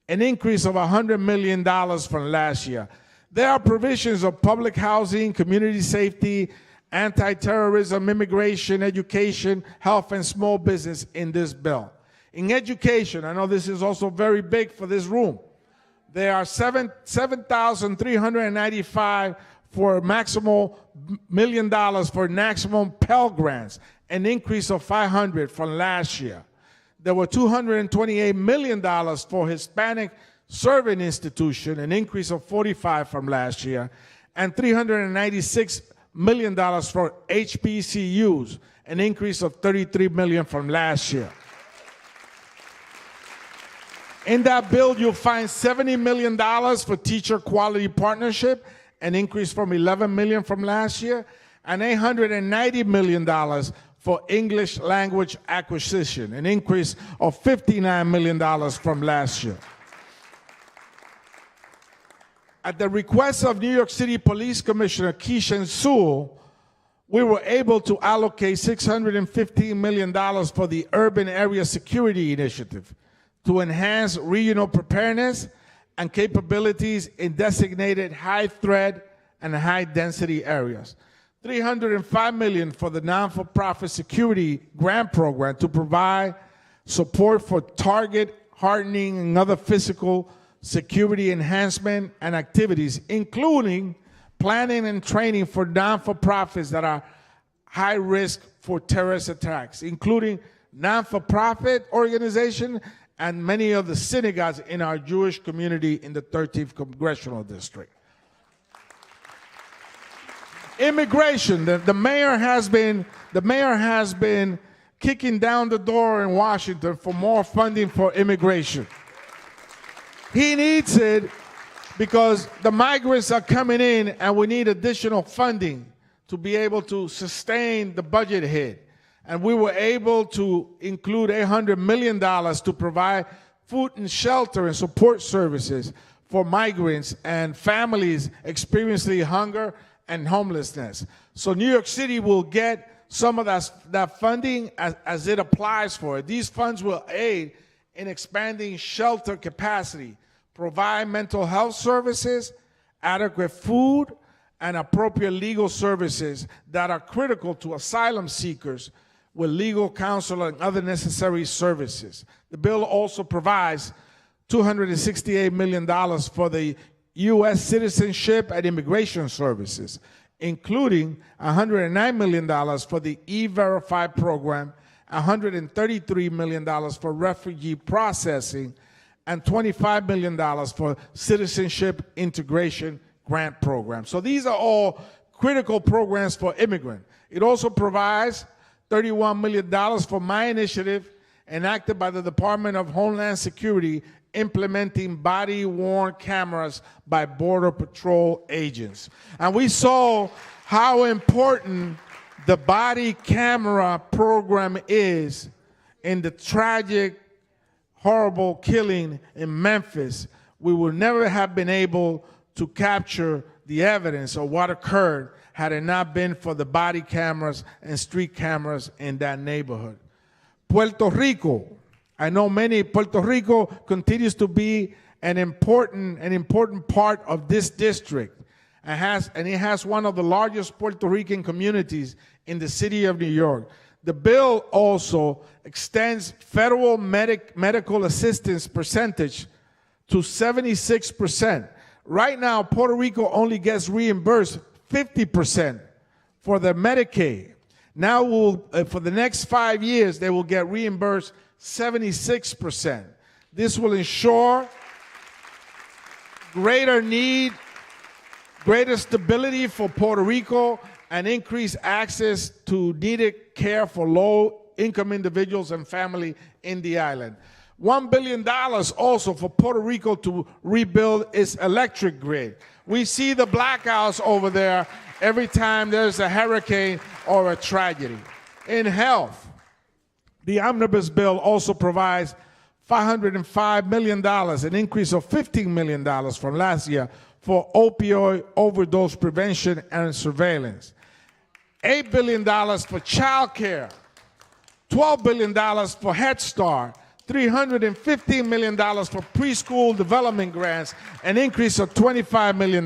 an increase of $100 million from last year. There are provisions of public housing, community safety, anti-terrorism, immigration, education, health, and small business in this bill. In education, I know this is also very big for this room. There are 7,395 for maximum $1 million for maximum Pell Grants, an increase of 500 from last year. There were $228 million for Hispanic Serving Institution, an increase of 45 from last year, and $396 million for HBCUs, an increase of $33 million from last year. In that bill, you'll find $70 million for Teacher Quality Partnership, an increase from $11 million from last year, and $890 million for English Language Acquisition, an increase of $59 million from last year. At the request of New York City Police Commissioner Keishan Sewell, we were able to allocate $615 million for the Urban Area Security Initiative to enhance regional preparedness and capabilities in designated high-threat and high-density areas. $305 million for the non-for-profit security grant program to provide support for target hardening and other physical security enhancement and activities, including planning and training for non-for-profits that are high risk for terrorist attacks, including non-for-profit organizations and many of the synagogues in our Jewish community in the 13th Congressional District. Immigration, the mayor has been kicking down the door in Washington for more funding for immigration. He needs it because the migrants are coming in and we need additional funding to be able to sustain the budget hit. And we were able to include $800 million to provide food and shelter and support services for migrants and families experiencing hunger and homelessness. So New York City will get some of that funding as it applies for it. These funds will aid in expanding shelter capacity, provide mental health services, adequate food, and appropriate legal services that are critical to asylum seekers with legal counsel and other necessary services. The bill also provides $268 million for the U.S. Citizenship and Immigration Services, including $109 million for the E-Verify program, $133 million for refugee processing, and $25 million for Citizenship Integration Grant Program. So these are all critical programs for immigrants. It also provides $31 million for my initiative enacted by the Department of Homeland Security implementing body-worn cameras by Border Patrol agents. And we saw how important the body camera program is in the tragic, horrible killing in Memphis. We would never have been able to capture the evidence of what occurred had it not been for the body cameras and street cameras in that neighborhood. Puerto Rico, I know Puerto Rico continues to be an important part of this district, and it has one of the largest Puerto Rican communities in the city of New York. The bill also extends federal medical assistance percentage to 76%. Right now, Puerto Rico only gets reimbursed 50% for their Medicaid. Now, for the next 5 years, they will get reimbursed 76%. This will ensure greater stability for Puerto Rico and increase access to needed care for low-income individuals and family in the island. $1 billion also for Puerto Rico to rebuild its electric grid. We see the blackouts over there every time there's a hurricane or a tragedy. In health, the omnibus bill also provides $505 million, an increase of $15 million from last year for opioid overdose prevention and surveillance. $8 billion for child care, $12 billion for Head Start, $315 million for preschool development grants, an increase of $25 million,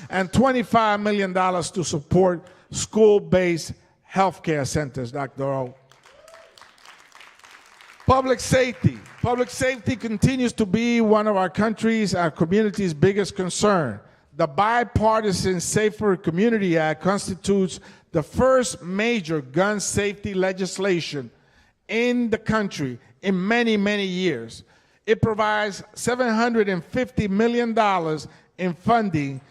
and $25 million to support school-based healthcare centers, Dr. O. Public safety. Public safety continues to be one of our community's biggest concern. The Bipartisan Safer Community Act constitutes the first major gun safety legislation in the country in many, many years. It provides $750 million in funding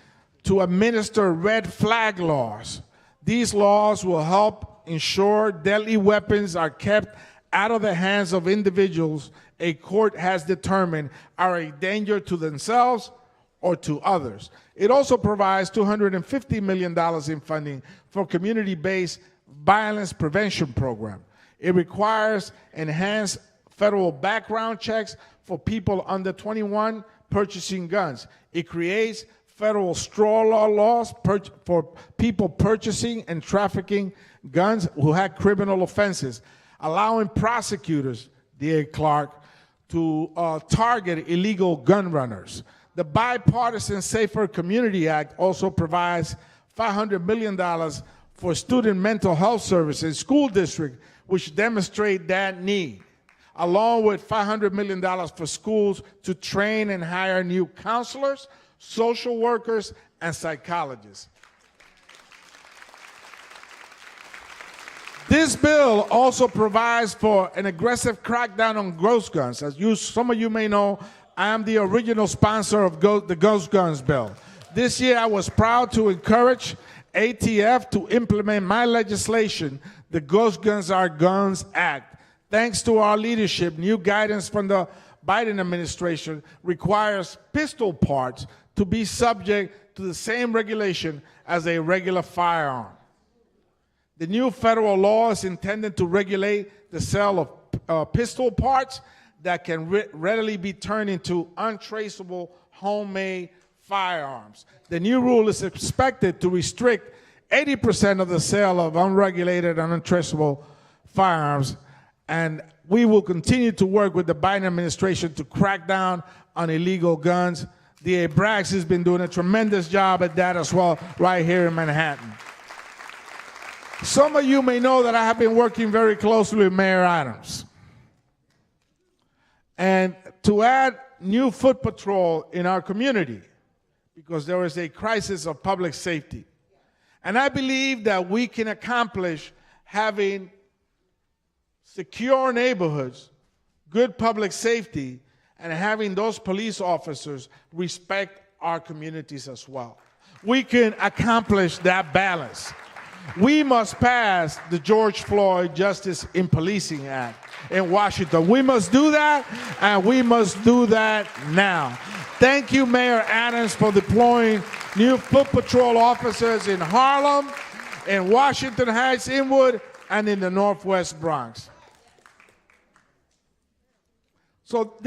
to administer red flag laws. These laws will help ensure deadly weapons are kept out of the hands of individuals a court has determined are a danger to themselves or to others. It also provides $250 million in funding for community-based violence prevention program. It requires enhanced federal background checks for people under 21 purchasing guns. It creates federal straw law laws for people purchasing and trafficking guns who had criminal offenses, allowing prosecutors, D.A. Clark, to target illegal gun runners. The Bipartisan Safer Community Act also provides $500 million for student mental health services in school districts, which demonstrate that need, along with $500 million for schools to train and hire new counselors, social workers, and psychologists. This bill also provides for an aggressive crackdown on ghost guns. As some of you may know, I am the original sponsor of the Ghost Guns bill. This year, I was proud to encourage ATF to implement my legislation, the Ghost Guns Are Guns Act. Thanks to our leadership, new guidance from the Biden administration requires pistol parts to be subject to the same regulation as a regular firearm. The new federal law is intended to regulate the sale of pistol parts that can readily be turned into untraceable homemade firearms. The new rule is expected to restrict 80% of the sale of unregulated and untraceable firearms, and we will continue to work with the Biden administration to crack down on illegal guns. D.A. Braggs has been doing a tremendous job at that as well right here in Manhattan. Some of you may know that I have been working very closely with Mayor Adams. And to add new foot patrol in our community, because there is a crisis of public safety. And I believe that we can accomplish having secure neighborhoods, good public safety, and having those police officers respect our communities as well. We can accomplish that balance. We must pass the George Floyd Justice in Policing Act in Washington. We must do that, and we must do that now. Thank you, Mayor Adams, for deploying new foot patrol officers in Harlem, in Washington Heights, Inwood, and in the Northwest Bronx. So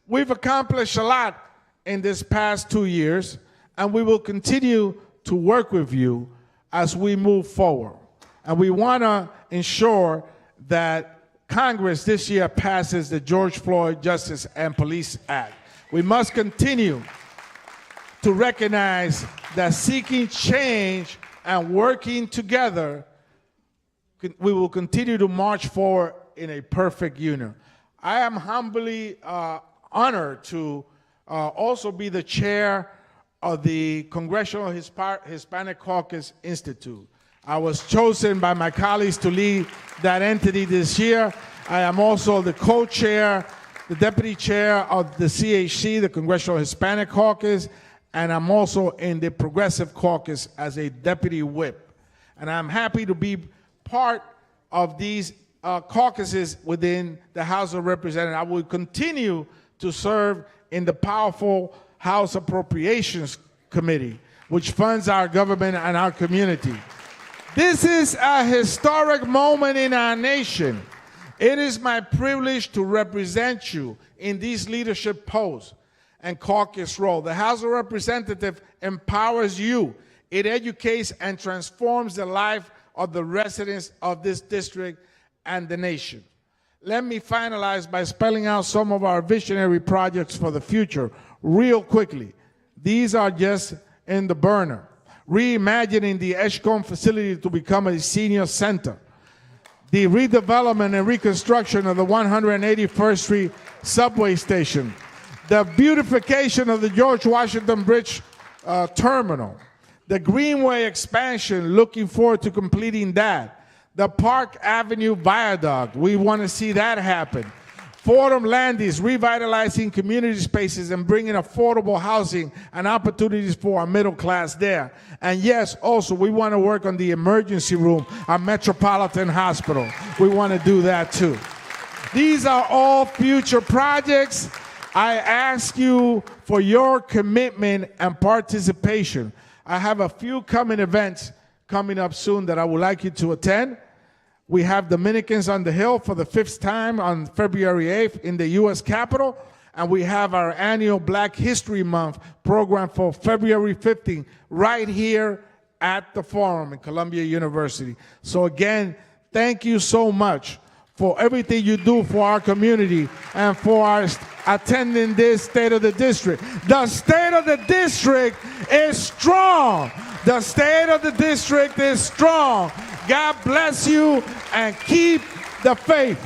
we've accomplished a lot in this past 2 years, and we will continue to work with you as we move forward. And we want to ensure that Congress this year passes the George Floyd Justice and Police Act. We must continue to recognize that seeking change and working together, we will continue to march forward in a perfect union. I am humbly honored to also be the chair of the Congressional Hispanic Caucus Institute. I was chosen by my colleagues to lead that entity this year. I am also the co-chair, the deputy chair of the CHC, the Congressional Hispanic Caucus, and I'm also in the Progressive Caucus as a deputy whip. And I'm happy to be part of these caucuses within the House of Representatives. I will continue to serve in the powerful House Appropriations Committee, which funds our government and our community. This is a historic moment in our nation. It is my privilege to represent you in these leadership posts and caucus role. The House of Representatives empowers you. It educates and transforms the life of the residents of this district and the nation. Let me finalize by spelling out some of our visionary projects for the future real quickly. These are just in the burner. Reimagining the Edgecombe facility to become a senior center. The redevelopment and reconstruction of the 181st Street subway station. The beautification of the George Washington Bridge terminal. The Greenway expansion, looking forward to completing that. The Park Avenue Viaduct, we want to see that happen. Fordham Landis, revitalizing community spaces and bringing affordable housing and opportunities for our middle class there. And yes, also, we want to work on the emergency room at Metropolitan Hospital. We want to do that too. These are all future projects. I ask you for your commitment and participation. I have a few coming events coming up soon that I would like you to attend. We have Dominicans on the Hill for the 5th time on February 8th in the U.S. Capitol. And we have our annual Black History Month program for February 15th right here at the Forum in Columbia University. So again, thank you so much for everything you do for our community and for our attending this State of the District. The State of the District is strong. The State of the District is strong. God bless you and keep the faith.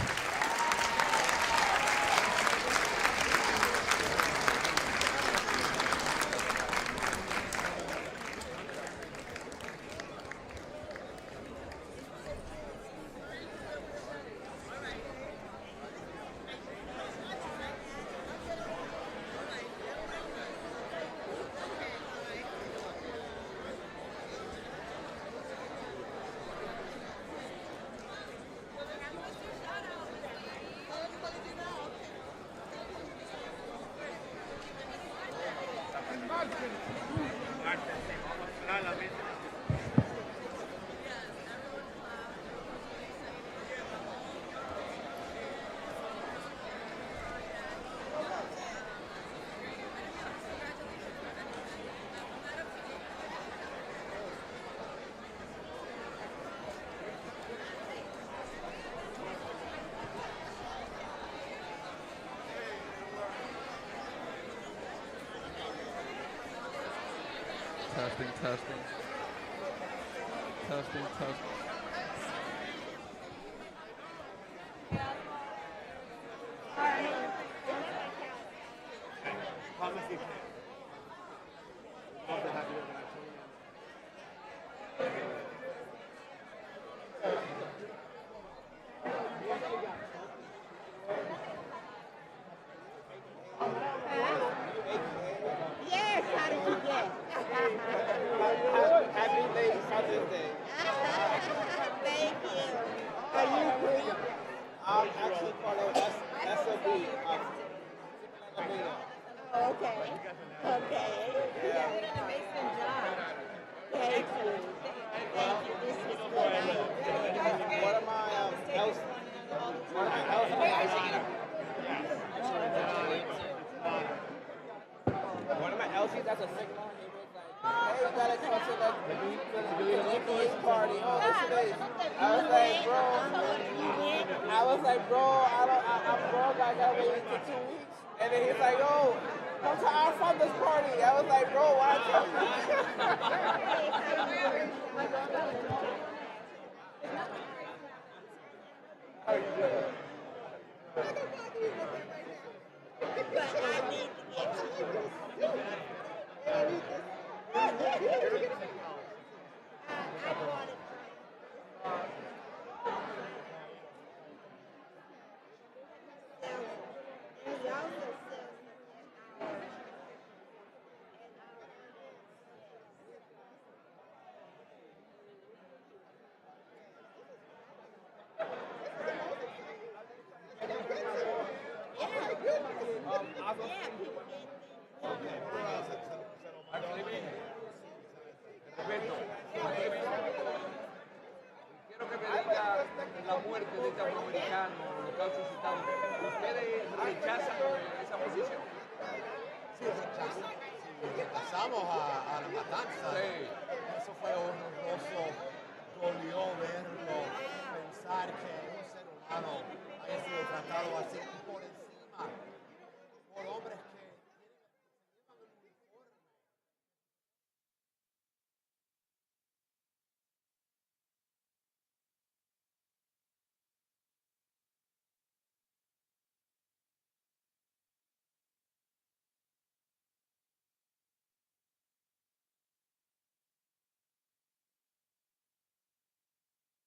Testing, testing. Testing, testing. Yes, how did you get? Happy late Mother's Day. Thank you. Are you free? I'm actually part of SOB. Okay. Okay. You did an amazing job. Thank you. Thank you. This is good. One of my else. One of my LCs, that's a signal. He was like, hey, gotta come to the Indian party. Oh, yes it is. I was like, bro, I'm broke. I gotta wait until 2 weeks. And then he's like, oh, come to our father's party. I was like, bro, why come? Quiero que me diga la muerte de este afroamericano, los casos citados. ¿Ustedes rechazan esa posición? Sí, rechazamos a la matanza. Sí. Eso fue horroroso, dolió verlo, pensar que un ser humano haya sido tratado así.